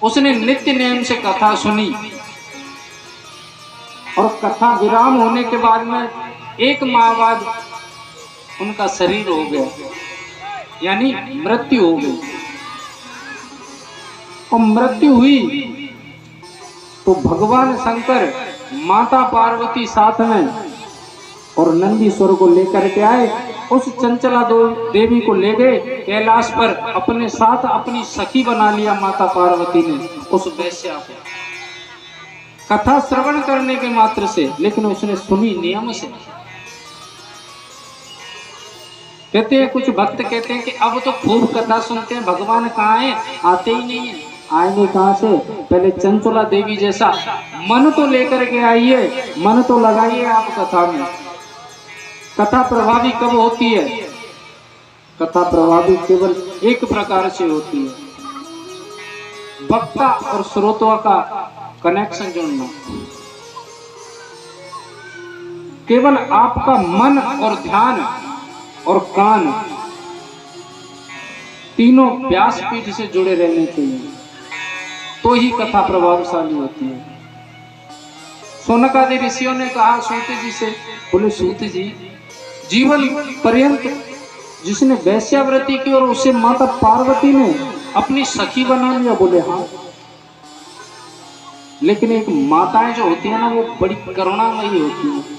उसने नित्य नियम से कथा सुनी, और कथा विराम होने के बाद में एक माह बाद उनका शरीर हो गया, यानी मृत्यु हो गई। और मृत्यु हुई तो भगवान शंकर, माता पार्वती साथ में और नंदीश्वर को लेकर के आए। उस चंचला देवी को ले गए कैलाश पर, अपने साथ अपनी सखी बना लिया माता पार्वती ने उस वैश्या को, कथा श्रवण करने के मात्र से। लेकिन उसने सुनी नियम से। कहते हैं कुछ भक्त कहते हैं कि अब तो खूब कथा सुनते हैं, भगवान कहाँ है? आते ही नहीं है। आएंगे कहाँ से? पहले चंचला देवी जैसा मन तो लेकर के आइए, मन तो लगाइए आप कथा में। कथा प्रभावी कब होती है? कथा प्रभावी केवल एक प्रकार से होती है, वक्ता और श्रोता का कनेक्शन जोड़ना। केवल आपका मन और ध्यान और कान तीनों व्यासपीठ से जुड़े रहने चाहिए, तो ही कथा प्रभावशाली होती है। सोनकादि ऋषियों ने कहा सूत जी से, बोले सूत जी, जीवन पर्यंत जिसने वैश्यावृत्ति की और उसे माता पार्वती ने अपनी सखी बना लिया। बोले हाँ, लेकिन एक माताएं जो होती है ना, वो बड़ी करुणामयी होती है।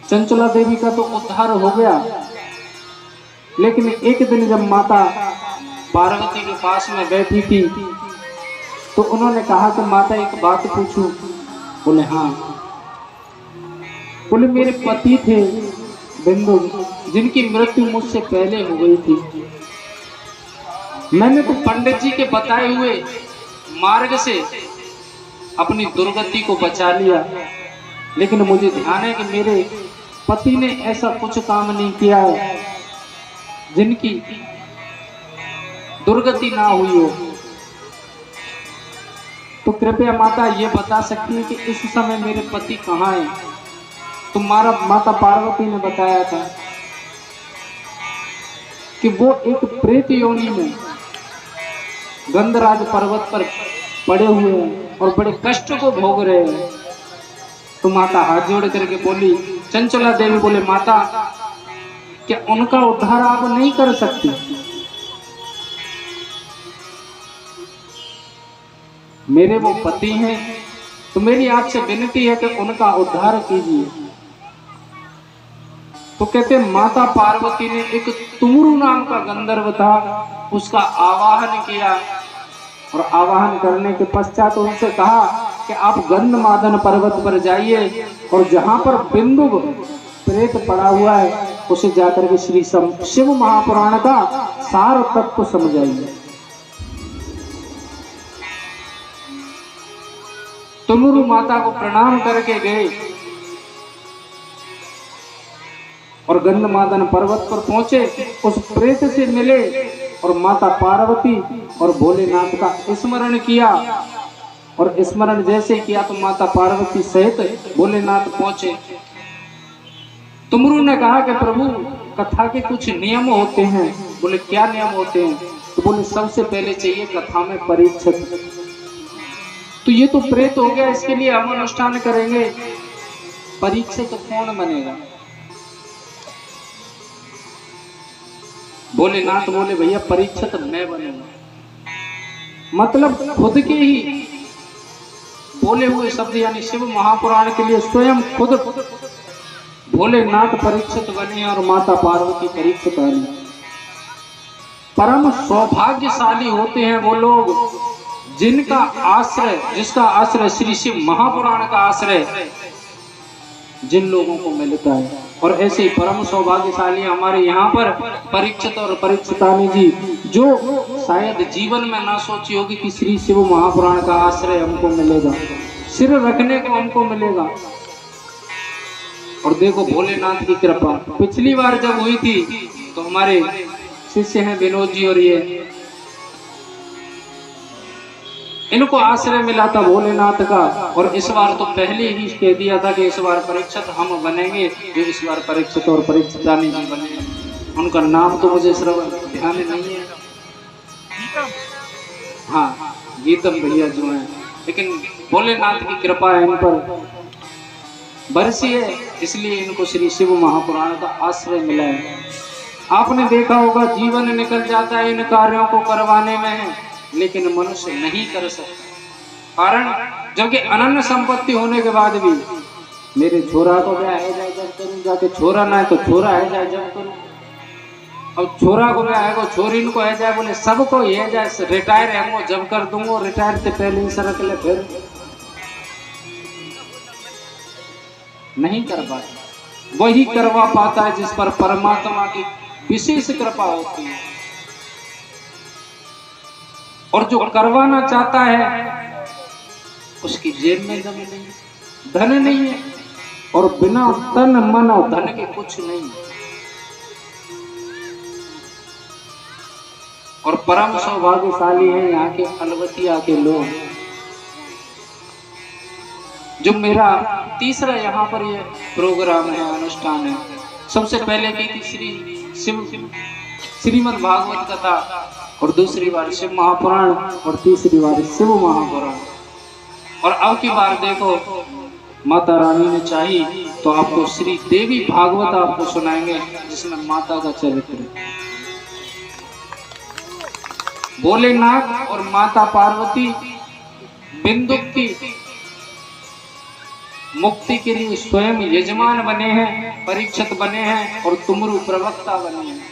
चंचला देवी का तो उद्धार हो गया, लेकिन एक दिन जब माता पार्वती के पास में बैठी थी तो उन्होंने कहा कि माता एक बात पूछूं? बोले हाँ। बोले मेरे पति थे बिंदु, जिनकी मृत्यु मुझसे पहले हो गई थी। मैंने तो पंडित जी के बताए हुए मार्ग से अपनी दुर्गति को बचा लिया, लेकिन मुझे ध्यान है कि मेरे पति ने ऐसा कुछ काम नहीं किया है जिनकी दुर्गति ना हुई हो। तो कृपया माता ये बता सकती है कि इस समय मेरे पति कहाँ हैं? तुम्हारा माता पार्वती ने बताया था कि वो एक प्रेत योनि में गंधराज पर्वत पर पड़े हुए हैं और बड़े कष्ट को भोग रहे हैं। तो माता हाथ जोड़ करके बोली, चंचला देवी बोले माता क्या उनका उद्धार आप नहीं कर सकती? मेरे वो पति हैं, तो मेरी आपसे विनती है कि उनका उद्धार कीजिए। तो कहते माता पार्वती ने एक तुमरु नाम का गंधर्व था, उसका आवाहन किया और आवाहन करने के पश्चात उनसे कहा कि आप गंधमादन पर्वत पर जाइए और जहां पर बिंदु प्रेत पड़ा हुआ है उसे जाकर के श्री शिव महापुराण का सार तत्व समझाइए। तुमरु माता को प्रणाम करके गए और गंधमादन पर्वत पर पहुंचे, उस प्रेत से मिले और माता पार्वती और भोलेनाथ का स्मरण किया। और स्मरण जैसे किया तो माता पार्वती सहित भोलेनाथ पहुंचे। तुमरु ने कहा कि प्रभु कथा के कुछ नियम होते हैं। बोले क्या नियम होते हैं? तो बोले सबसे पहले चाहिए कथा में परीक्षित। तो ये तो प्रेत हो गया, इसके लिए हम अनुष्ठान करेंगे, परीक्षित कौन बनेगा? भोलेनाथ बोले भैया परीक्षित मैं बनूंगा। मतलब खुद के ही बोले हुए शब्द यानी शिव महापुराण के लिए स्वयं खुद भोलेनाथ परीक्षित बने और माता पार्वती परीक्षित बनी। परम सौभाग्यशाली होते हैं वो लोग जिनका आश्रय, जिसका आश्रय श्री शिव महापुराण का आश्रय जिन लोगों को मिलता है। और ऐसे ही परम सौभाग्यशाली हमारे यहाँ पर परीक्षित और परीक्षितानी जी, जो शायद जीवन में ना सोची होगी कि श्री शिव महापुराण का आश्रय हमको मिलेगा, सिर रखने को हमको मिलेगा। और देखो भोलेनाथ की कृपा पिछली बार जब हुई थी तो हमारे शिष्य हैं विनोद जी और ये, इनको आश्रय मिला था भोलेनाथ का। और इस बार तो पहले ही कह दिया था कि इस बार परीक्षित हम बनेंगे, जो इस बार परीक्षित और परीक्षितानी जी बने। उनका नाम तो मुझे श्रवण ध्यान नहीं है, हाँ गीतम भैया जो हैं, लेकिन भोलेनाथ की कृपा है इन पर बरसी है, इसलिए इनको श्री शिव महापुराण का आश्रय मिला है। आपने देखा होगा जीवन निकल जाता है इन कार्यों को करवाने में, लेकिन मनुष्य नहीं कर सकता। कारण जबकि अनन्य संपत्ति होने के बाद भी मेरे छोरा को ब्याह है जाए जब करूँ, जाके छोरा ना है तो छोरा है जाए जब करूँ, अब छोरा को ब्याह है को छोरी को है जाए, बोले सबको ये जाए रिटायर है वो जब कर दूंगा, रिटायर से पहले ही सरक ले, फिर नहीं कर पाता। वही करवा पाता है जिस पर परमात्मा की विशेष कृपा होती है। और जो करवाना चाहता है उसकी जेब में दम नहीं, धन नहीं है, और बिना तन मन और धन के कुछ नहीं। और परम सौभाग्यशाली है यहाँ के अलवतिया के लोग। जो मेरा तीसरा यहाँ पर ये प्रोग्राम है, अनुष्ठान है, सबसे पहले की थी श्रीमद् भागवत कथा, और दूसरी बार शिव महापुराण, और तीसरी बार शिव महापुराण। और अब की बार देखो माता रानी ने चाही तो आपको श्री देवी भागवत आपको सुनाएंगे, जिसमें माता का चरित्र, भोलेनाथ और माता पार्वती बिंदु की मुक्ति के लिए स्वयं यजमान बने हैं, परीक्षित बने हैं और तुमरु प्रवक्ता बने हैं।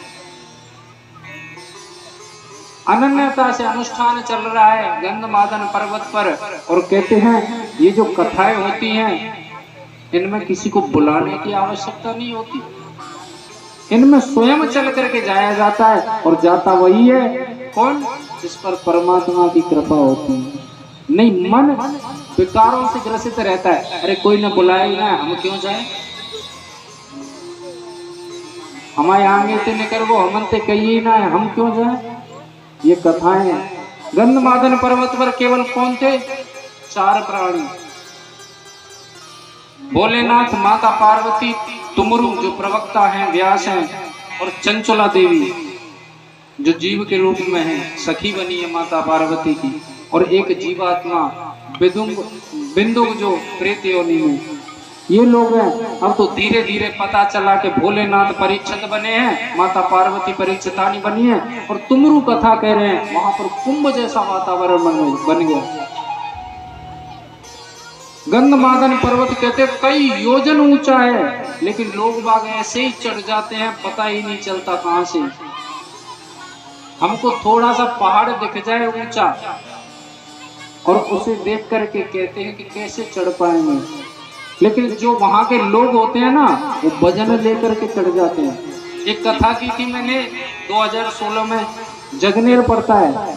अनन्यता से अनुष्ठान चल रहा है गंधमादन पर्वत पर। और कहते हैं ये जो कथाएं होती हैं इनमें किसी को बुलाने की आवश्यकता नहीं होती, इनमें स्वयं चल करके जाया जाता है। और जाता वही है कौन, जिस पर परमात्मा की कृपा होती है। नहीं, मन विकारों से ग्रसित रहता है, अरे कोई न बुलाए ना, हम क्यों जाए, हमारे आगे ते निकर वो हमन ते कही ना है, हम क्यों जाए। ये कथाएं हैं। गंधमादन पर्वत पर केवल कौन थे, 4 प्राणी, भोलेनाथ, माता पार्वती, तुमरु जो प्रवक्ता हैं व्यास हैं, और चंचला देवी जो जीव के रूप में है, सखी बनी है माता पार्वती की, और एक जीवात्मा बिंदुक जो प्रेत योनि में, ये लोग हैं। अब तो धीरे धीरे पता चला कि भोलेनाथ परीक्षित बने हैं, माता पार्वती परीक्षितानी बनी है, और तुमरु कथा कह रहे हैं। वहां पर कुंभ जैसा वातावरण बन गया। गंधमादन पर्वत कहते कई योजन ऊंचा है, लेकिन लोग बाग ऐसे ही चढ़ जाते हैं, पता ही नहीं चलता कहां से। हमको थोड़ा सा पहाड़ दिख जाए ऊंचा और उसे देख करके कहते हैं कि कैसे चढ़ पाएंगे, लेकिन जो वहां के लोग होते हैं ना, वो वजन लेकर के चढ़ जाते हैं। एक कथा की थी मैंने 2016 में, जगनेर पड़ता है,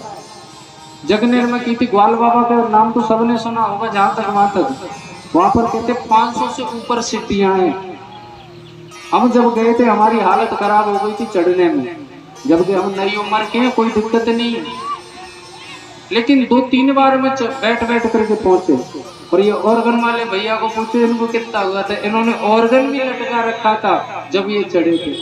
जगनेर में की थी। ग्वाल बाबा का नाम तो सबने सुना होगा, जहां तक वहां तक। वहां पर कहते 500 से ऊपर सीढ़ियां हैं। हम जब गए थे हमारी हालत खराब हो गई थी चढ़ने में, जबकि हम नई उम्र के हैं, कोई दिक्कत नहीं, लेकिन 2-3 बार में बैठ करके पहुंचे। और ये ऑर्गन वाले भैया को पूछे इनको कितना हुआ था, इन्होंने ऑर्गन भी लटका रखा था जब ये चढ़े थे।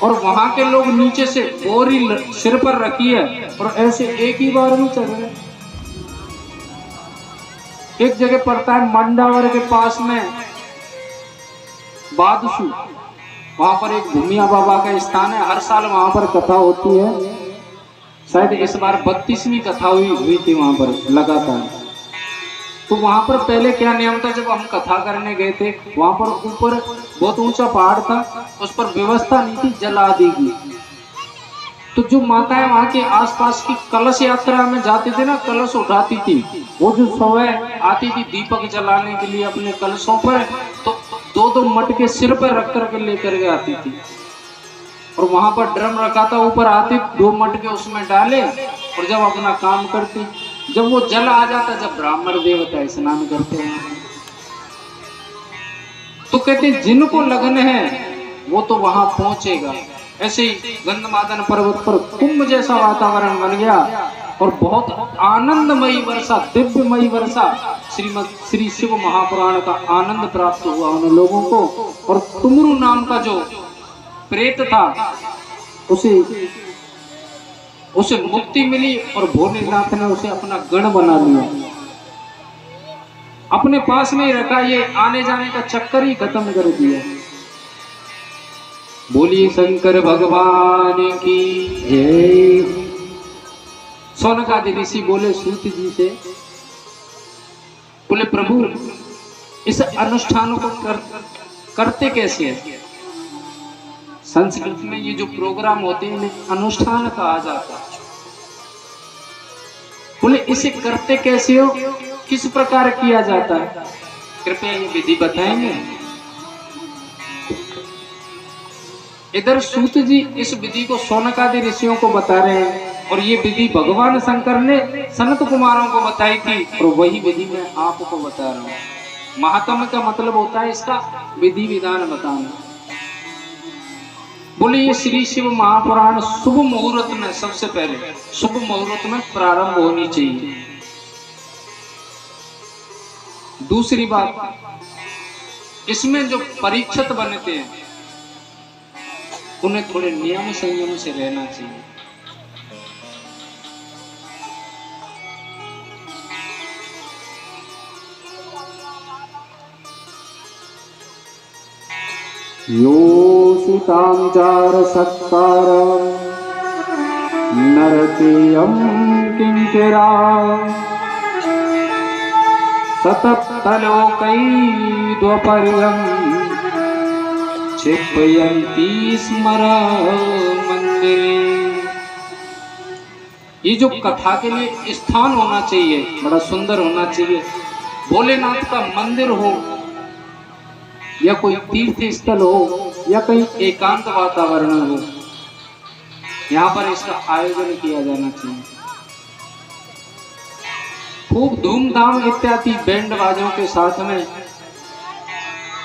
और वहां के लोग नीचे से बोरी सिर पर रखी है और ऐसे एक ही बार में चढ़ रहे। एक जगह पड़ता है मंडावर के पास में बादशु, वहां पर एक भूमिया बाबा का स्थान है। हर साल वहां पर कथा होती है, शायद इस बार 32वीं कथा हुई थी वहां पर लगातार। तो वहां पर पहले क्या नियम था, जब हम कथा करने गए थे वहां पर ऊपर बहुत ऊंचा पहाड़ था, उस पर व्यवस्था नहीं थी जल आदि की। तो जो माताएं वहां के आसपास की कलश यात्रा में जाती थी ना, कलश उठाती थी, वो जो सुबह आती थी दीपक जलाने के लिए अपने कलशों पर, तो 2-2 मटके सिर पर रख करके लेकर के आती थी। और वहां पर ड्रम रखा था, ऊपर आती 2 मटके उसमें डाले और जब अपना काम करती, जब वो जल आ जाता, जब ब्राह्मण देवता स्नान करते हैं, तो कहते जिनको लगन है वो तो वहां पहुंचेगा। ऐसे ही गंधमादन पर्वत पर कुंभ जैसा वातावरण बन गया और बहुत आनंदमयी वर्षा, दिव्यमयी वर्षा, श्री शिव महापुराण का आनंद प्राप्त हुआ उन लोगों को। और तुमरु नाम का जो प्रेत था उसे मुक्ति मिली और भोलेनाथ ने उसे अपना गण बना लिया, अपने पास में ही रखा, ये आने जाने का चक्कर ही खत्म कर दिया। बोलिए शंकर भगवान की जय। सौनकादि ऋषि बोले सूत जी से, बोले प्रभु इस अनुष्ठानों को करते कैसे है। संस्कृत में ये जो प्रोग्राम होते हैं इन्हें अनुष्ठान कहा जाता है। बोले इसे करते कैसे हो, किस प्रकार किया जाता है, कृपया ये विधि बताएंगे। इधर सूत जी इस विधि को सौनकादि ऋषियों को बता रहे हैं और ये विधि भगवान शंकर ने सनत कुमारों को बताई थी और वही विधि मैं आपको बता रहा हूँ। महात्म्य का मतलब होता है इसका विधि विधान बताना। बोले ये श्री शिव महापुराण शुभ मुहूर्त में, सबसे पहले शुभ मुहूर्त में प्रारंभ होनी चाहिए। दूसरी बात, इसमें जो परीक्षित बनते हैं उन्हें थोड़े नियम संयम से रहना चाहिए। योषितां जार सत्कार नरकेयं किंकिरा सतप्तलोकै द्वपर्यं क्षिपयन्ति स्मर मंदिरे। ये जो कथा के लिए स्थान होना चाहिए बड़ा सुंदर होना चाहिए। भोलेनाथ का मंदिर हो या कोई तीर्थ स्थल हो या कहीं एकांत वातावरण हो, यहाँ पर इसका आयोजन किया जाना चाहिए। खूब धूमधाम इत्यादि बैंड बाजों के साथ में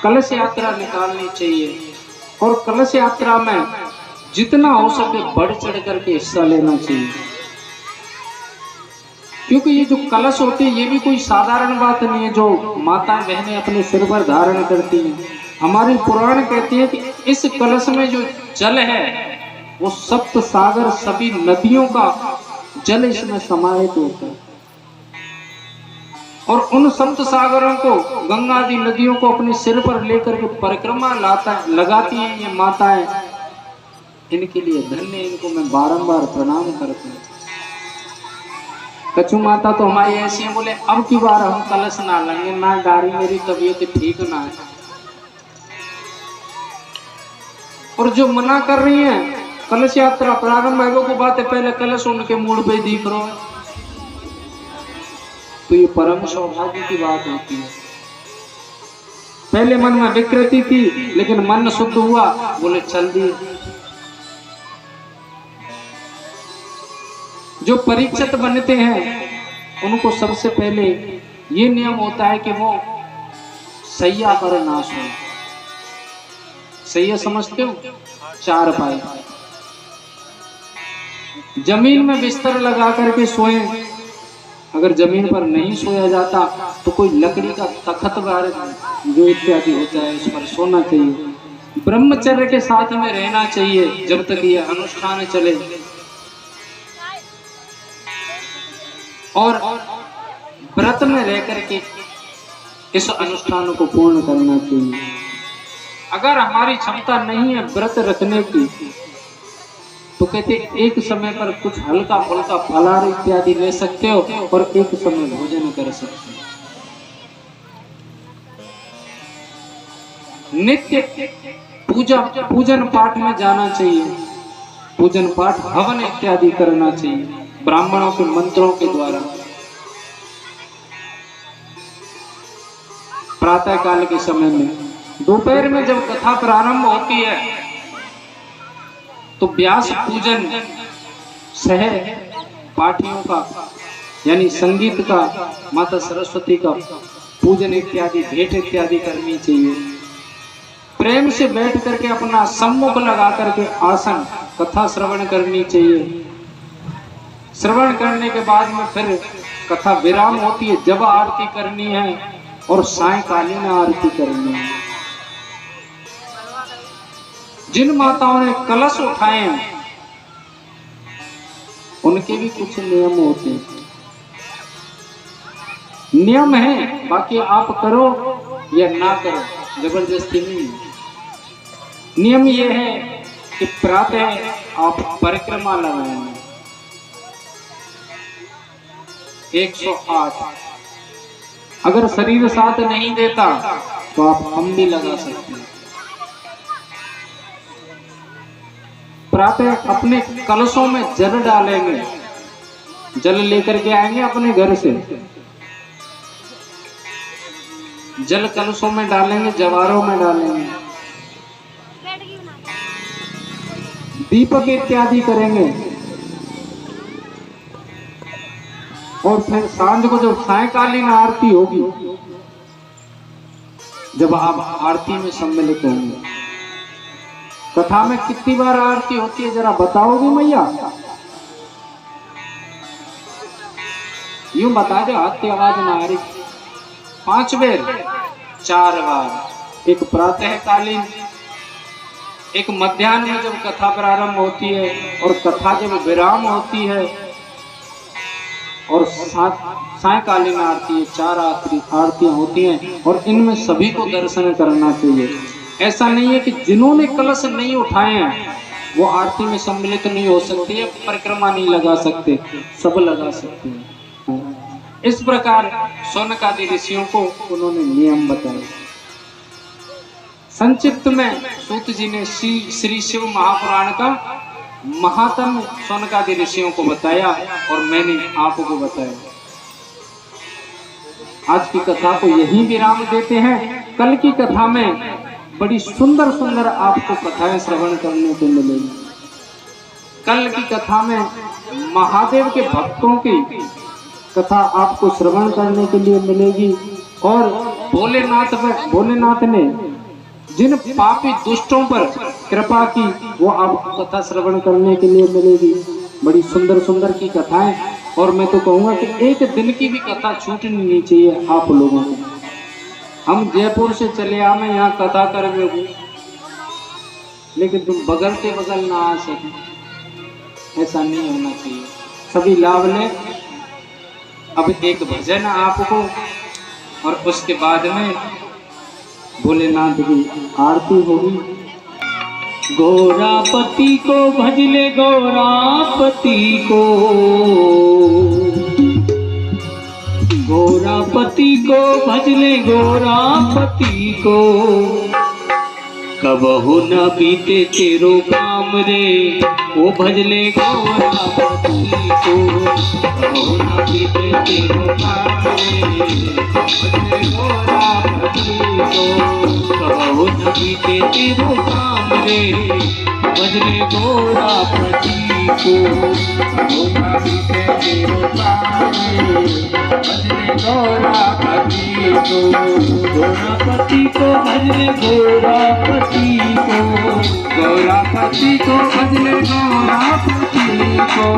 कलश यात्रा निकालनी चाहिए और कलश यात्रा में जितना हो सके बढ़ चढ़ करके हिस्सा लेना चाहिए, क्योंकि ये जो कलश होते हैं ये भी कोई साधारण बात नहीं है जो माताएं बहनें अपने सिर पर धारण करती हैं। हमारी पुराण कहती है कि इस कलश में जो जल है वो सप्त सागर सभी नदियों का जल इसमें समाहित होता है और उन सप्त सागरों को गंगा आदि नदियों को अपने सिर पर लेकर के परिक्रमा लगाती हैं ये माताएं। इनके लिए धन्य, इनको मैं बारंबार प्रणाम करता हूँ। कछु माता तो हमारी ऐसी है, बोले अब की बार हम कलश ना लेंगे ना गाड़ी, मेरी तबीयत ठीक ना है। और जो मना कर रही हैं कलश यात्रा प्रारंभ है वो को बात है, पहले कलश उनके मूड पे दिख रहा है, तो ये परम सौभाग्य की बात होती है। पहले मन में विकृति थी लेकिन मन शुद्ध हुआ, बोले चल दिए। जो परीक्षित बनते हैं उनको सबसे पहले ये नियम होता है कि वो सैया पर ना सोए। सैया समझते हो? चार पाई। जमीन में बिस्तर लगा करके सोए। अगर जमीन पर नहीं सोया जाता तो कोई लकड़ी का तख्त जो इत्यादि होता है उस पर सोना चाहिए। ब्रह्मचर्य के साथ में रहना चाहिए जब तक ये अनुष्ठान चले, और व्रत में रह करके इस अनुष्ठान को पूर्ण करना चाहिए। अगर हमारी क्षमता नहीं है व्रत रखने की तो कहते एक समय पर कुछ हल्का फुल्का फलाहार इत्यादि ले सकते हो और एक समय भोजन कर सकते हो। नित्य पूजन पाठ में जाना चाहिए, पूजन पाठ हवन इत्यादि करना चाहिए ब्राह्मणों के मंत्रों के द्वारा। प्रातः काल के समय में, दोपहर में जब कथा प्रारंभ होती है तो व्यास पूजन सह पाठियों का यानी संगीत का, माता सरस्वती का पूजन इत्यादि भेंट इत्यादि करनी चाहिए। प्रेम से बैठ करके अपना सम्मुख लगा करके आसन कथा श्रवण करनी चाहिए। श्रवण करने के बाद में फिर कथा विराम होती है, जब आरती करनी है और सायंकालीन आरती करनी है। जिन माताओं ने कलश उठाए हैं उनके भी कुछ नियम होते हैं, नियम है, बाकी आप करो या ना करो, जबरदस्ती नहीं है। नियम ये है कि प्रातः आप परिक्रमा लगाएंगे 108। अगर शरीर साथ नहीं देता तो आप हम भी लगा सकते हैं। प्रातः अपने कलशों में जल डालेंगे, जल लेकर के आएंगे अपने घर से, जल कलशों में डालेंगे, जवारों में डालेंगे, दीपक इत्यादि करेंगे और फिर सांझ को जब सायंकालीन आरती होगी, जब आप आरती में सम्मिलित होंगे। कथा में कितनी बार आरती होती है जरा बताओगी मैया? यूं बता दो, हाथ की आवाज ना आ रही। 5 बेर, 4 बार। एक प्रातःकालीन, एक मध्याह्न में जब कथा प्रारंभ होती है और कथा जब विराम होती है, और सायंकालीन आरती है। 4 आरतियां होती हैं और इनमें सभी को दर्शन करना चाहिए। ऐसा नहीं है कि जिन्होंने कलश नहीं उठाए हैं वो आरती में सम्मिलित नहीं हो सकते, परिक्रमा नहीं लगा सकते, सब लगा सकते हैं। इस प्रकार शौनकादि ऋषियों को उन्होंने नियम बताए। संक्षिप्त में सूत जी ने श्री शिव महापुराण का महात्म शौनकादि ऋषियों को बताया और मैंने आपको बताया। आज की कथा को यही विराम देते हैं। कल की कथा में बड़ी सुंदर सुंदर आपको कथाएं श्रवण करने को मिलेगी। कल की कथा में महादेव के भक्तों की कथा आपको श्रवण करने के लिए मिलेगी और भोलेनाथ ने जिन पापी दुष्टों पर कृपा की वो आपको कथा श्रवण करने के लिए मिलेगी। बड़ी सुंदर सुंदर की कथाएं, और मैं तो कहूँगा कि एक दिन की भी कथा छूटनी नहीं चाहिए आप लोगों को। हम जयपुर से चले आए यहाँ कथा करने को, लेकिन तुम बगलते बगल ना आ सके, ऐसा नहीं होना चाहिए। सभी लाभ लें। अब एक भजन आपको और उसके बाद में भोलेनाथ की आरती होगी। गौरापति को भजले गौरापति को, गौरापति को भजले गौरापति को, कबहु न बीते तेरो काम रे, वो भजले गौरापति को, कबहु न बीते तेरो काम रे, भजले गौरापति को, कबहु न बीते तेरो काम रे, भजले गौरापति को, कबहु न बीते तेरो काम रे, भजले गौरापति को, गौरापति को भजले गौरापति को, गौरापति को भजले गौरापति को,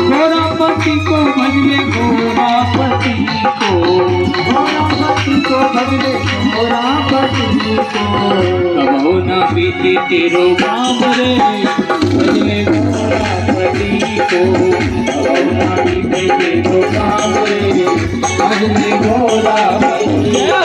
गौरापति को भजले गौरापति को, गौरापति को भजले गौरापति को, कबहु न बीते तेरो काम रे, भजले गौरापति को, कबहु न बीते तेरो काम रे, भजले गौरापति को।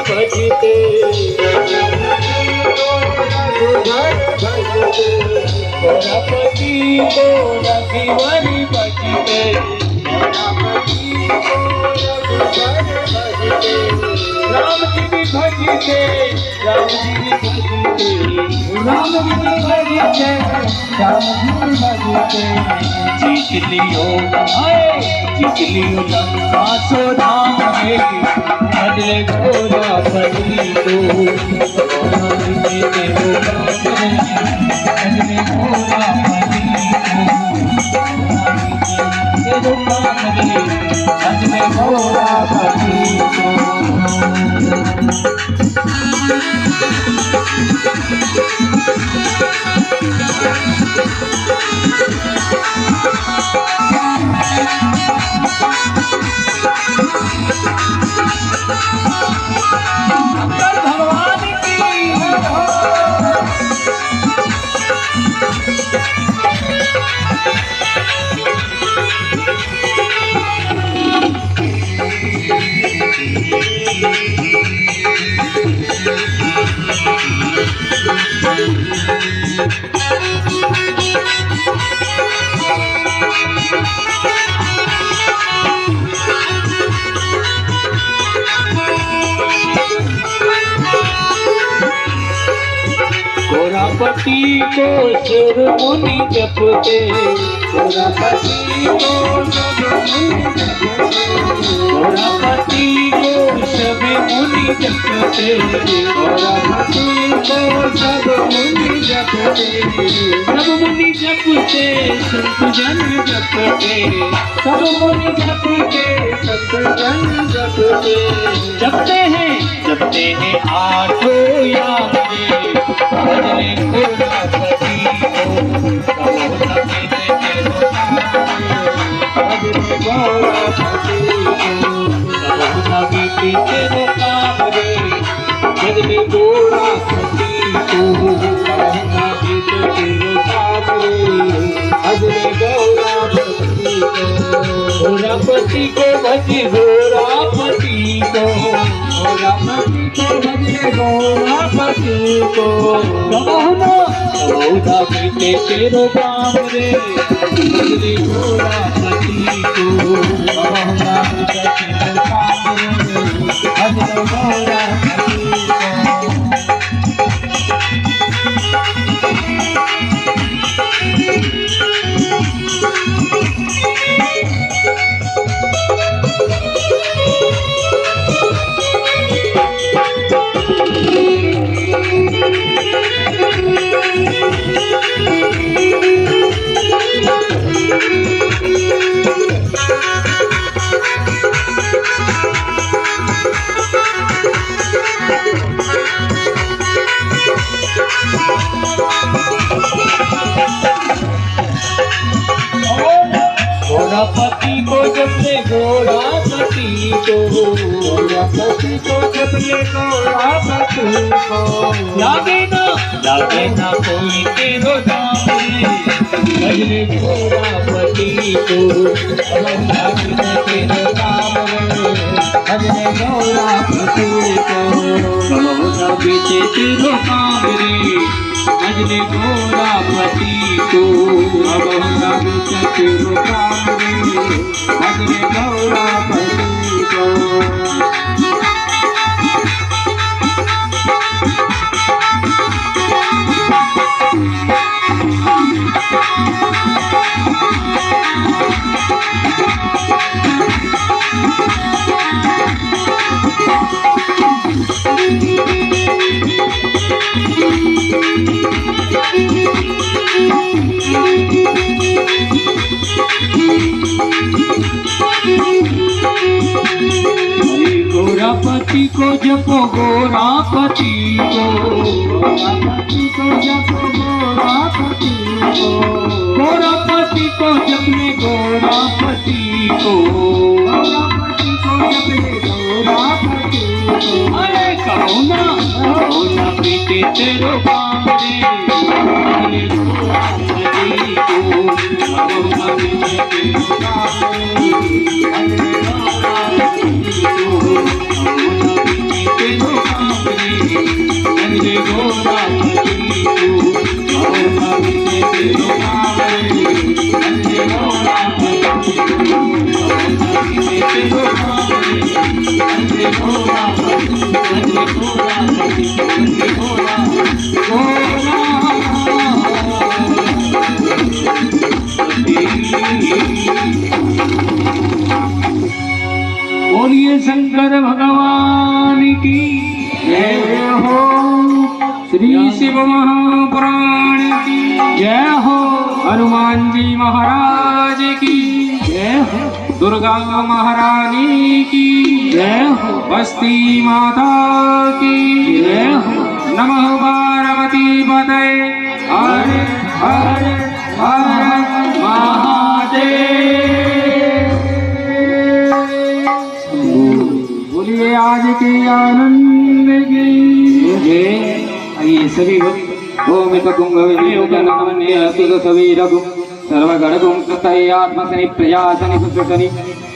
भजते गौरापति को रघुवरी भजते, राम जी भी भजते, राम जी भी भजते, राम जी भी भजते, राम जी भी भजते, जीत लियो जीत लियो लंका सो राम है, भजले गौरापति को, भजले गौरापति भगवान गौरापति को सुर मुनि जपते, गौरापति को गौरापति को सब मुनि जपते, गौरापति को सब मुनि जपते, सब मुनि जपते संत जन जपते, सब मुनि जपते संत जन जपते, जपते हैं आठों यादें भजने को पति को भजने गौरा पति को बीते काम रे भजने गौरा पति को बीते काम रे भजने गौरा पति को गौरा पति को भज गौरा पति को गौरा पति को भजने गौरा पति को गौरा गौरा बीते तेरो काम रे भजने गौरा पति को गौरा बीते तेरो काम रे भजने गौरा पति पति को जपले गौरा पति को गौरा पति को जपले गौरा पति को लागे ना कोई तेरो दाम रे भजने गौरा पति को लागे तेरो दाम रे भजने गौरा पति को गौरा बीते तेरो काम रे भजने गौरा पति को गौरा बीते तेरो काम रे भजने गौरा पति को पति को जपो गौरा पति को जपो गौरा पति को गौरा पति को जपने गौरा पति को जपने गौरा पति को अरे कहो ना बीते तेरो काम रे गौरा पति को बीते तेरो काम रे बोलिए शंकर भगवान की जय हो, श्री शिव महापुराण की जय हो, हनुमान जी महाराज की जय हो, दुर्गा महारानी की जय हो, बस्ती माता की जय हो, नमः पार्वती पते हर हर हर महादेव। बोलिए आज के आनंद की जय। आइए सभी सर्वगणगुं कृतये आत्मसनि प्रजासनि पुष्पसनि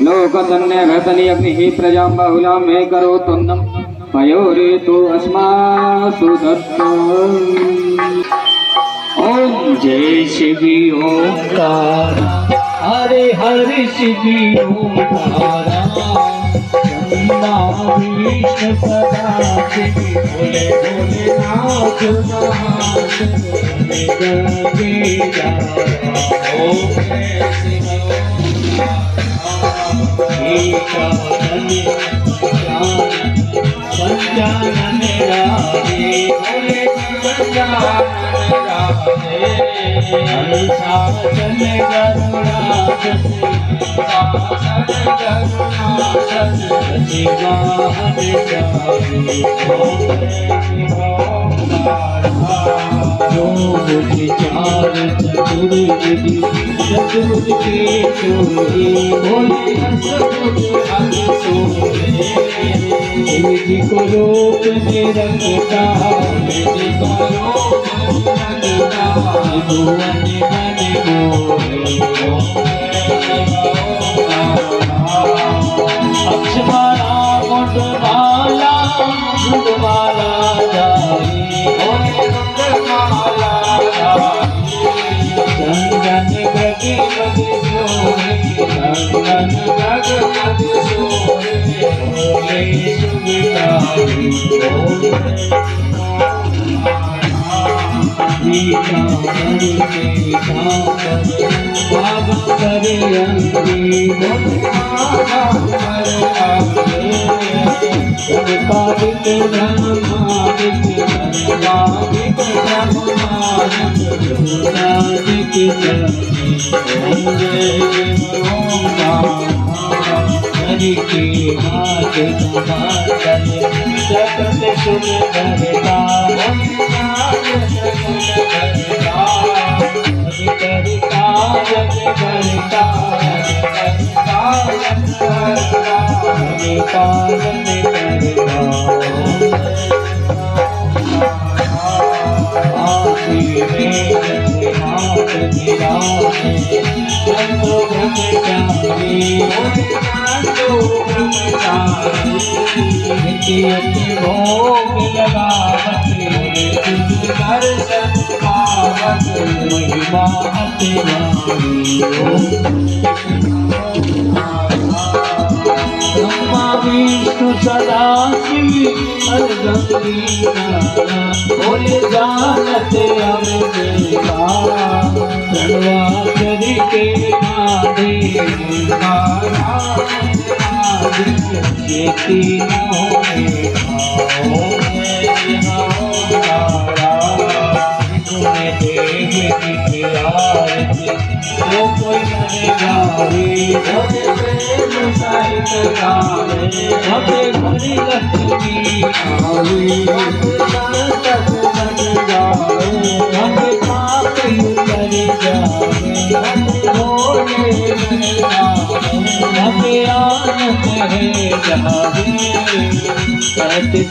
लोकसन्ने घसनि अग्निः प्रजां बहुलां मे करोत्तन्नं पयोरेतु अस्मासु दत्तम्। ओम जय शिवी ओंकार हरे हरे शिवी ओंकार विष्णु सदा शिवी भोले भोले नाथ महादेव। चार चतुर्विधि चतुर्थ के चोरी बोले निधि को रोक निरंता निधि को रोक निरंता भुवन मन अक्षमाला मुंडमाला मुंडमाला जाई चंदन गति मधु सोहे चंदन गति सोहे बोले सुविताई गीता करते बाबा करे अंगी बाबा करे अंगी कालिक ब्रह्मादिक ब्रह्मादिक ब्रह्मादिक ओम जय ओम हरि के हाथ समाधन सकल सुन भरता करता जग करता पालन करता भोग लगावत दर्शन पावत महिमा ब्रह्मा विष्णु सदा शिव अलगंगी बोले जानत प्रणवाचरी के खेती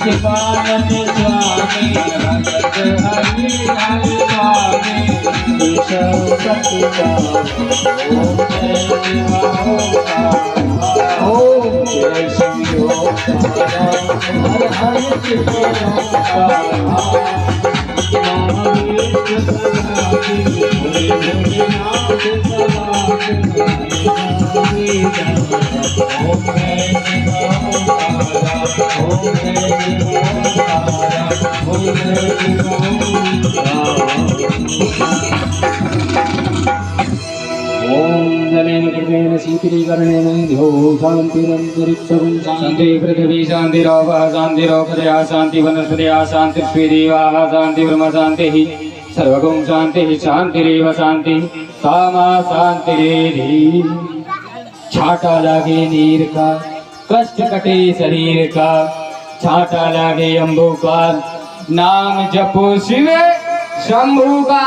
सत्यवानंद स्वामी भगत हरि हरि स्वामी विष्णु ओम जय श्री ओम हर हर शिव शीतलीकरणेन ध्यो शान्तिरन्तरिक्षं शान्ति पृथिवी शान्तिरोपः शान्तिरोपदया शान्ति वनस्पतया शान्तिर्श्रीदेवाः शान्ति ब्रह्म शान्तिः सर्वगुण शान्तिः शान्तिरेव शान्ति सामा शान्तिरेधि छाटा लागे नीर का कष्ट कटे शरीर का छाटा लागे अम्बु का नाम जपो शिव शंभु का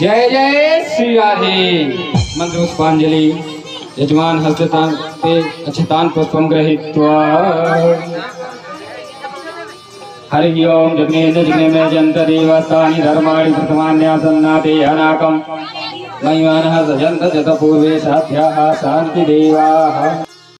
जय जय श्री राधे मंत्र पुष्पांजलि यजमान हस्ततान ते अक्षतान पुष्पं गृहीत्वा हरि ओम जग्नेन जग्नेन जन्त देवस्तानि धर्माणि प्रथमान्यासन्नाते अनाकं महिमानः सजन्त जत पूर्वे साध्याः शान्ति देवाः।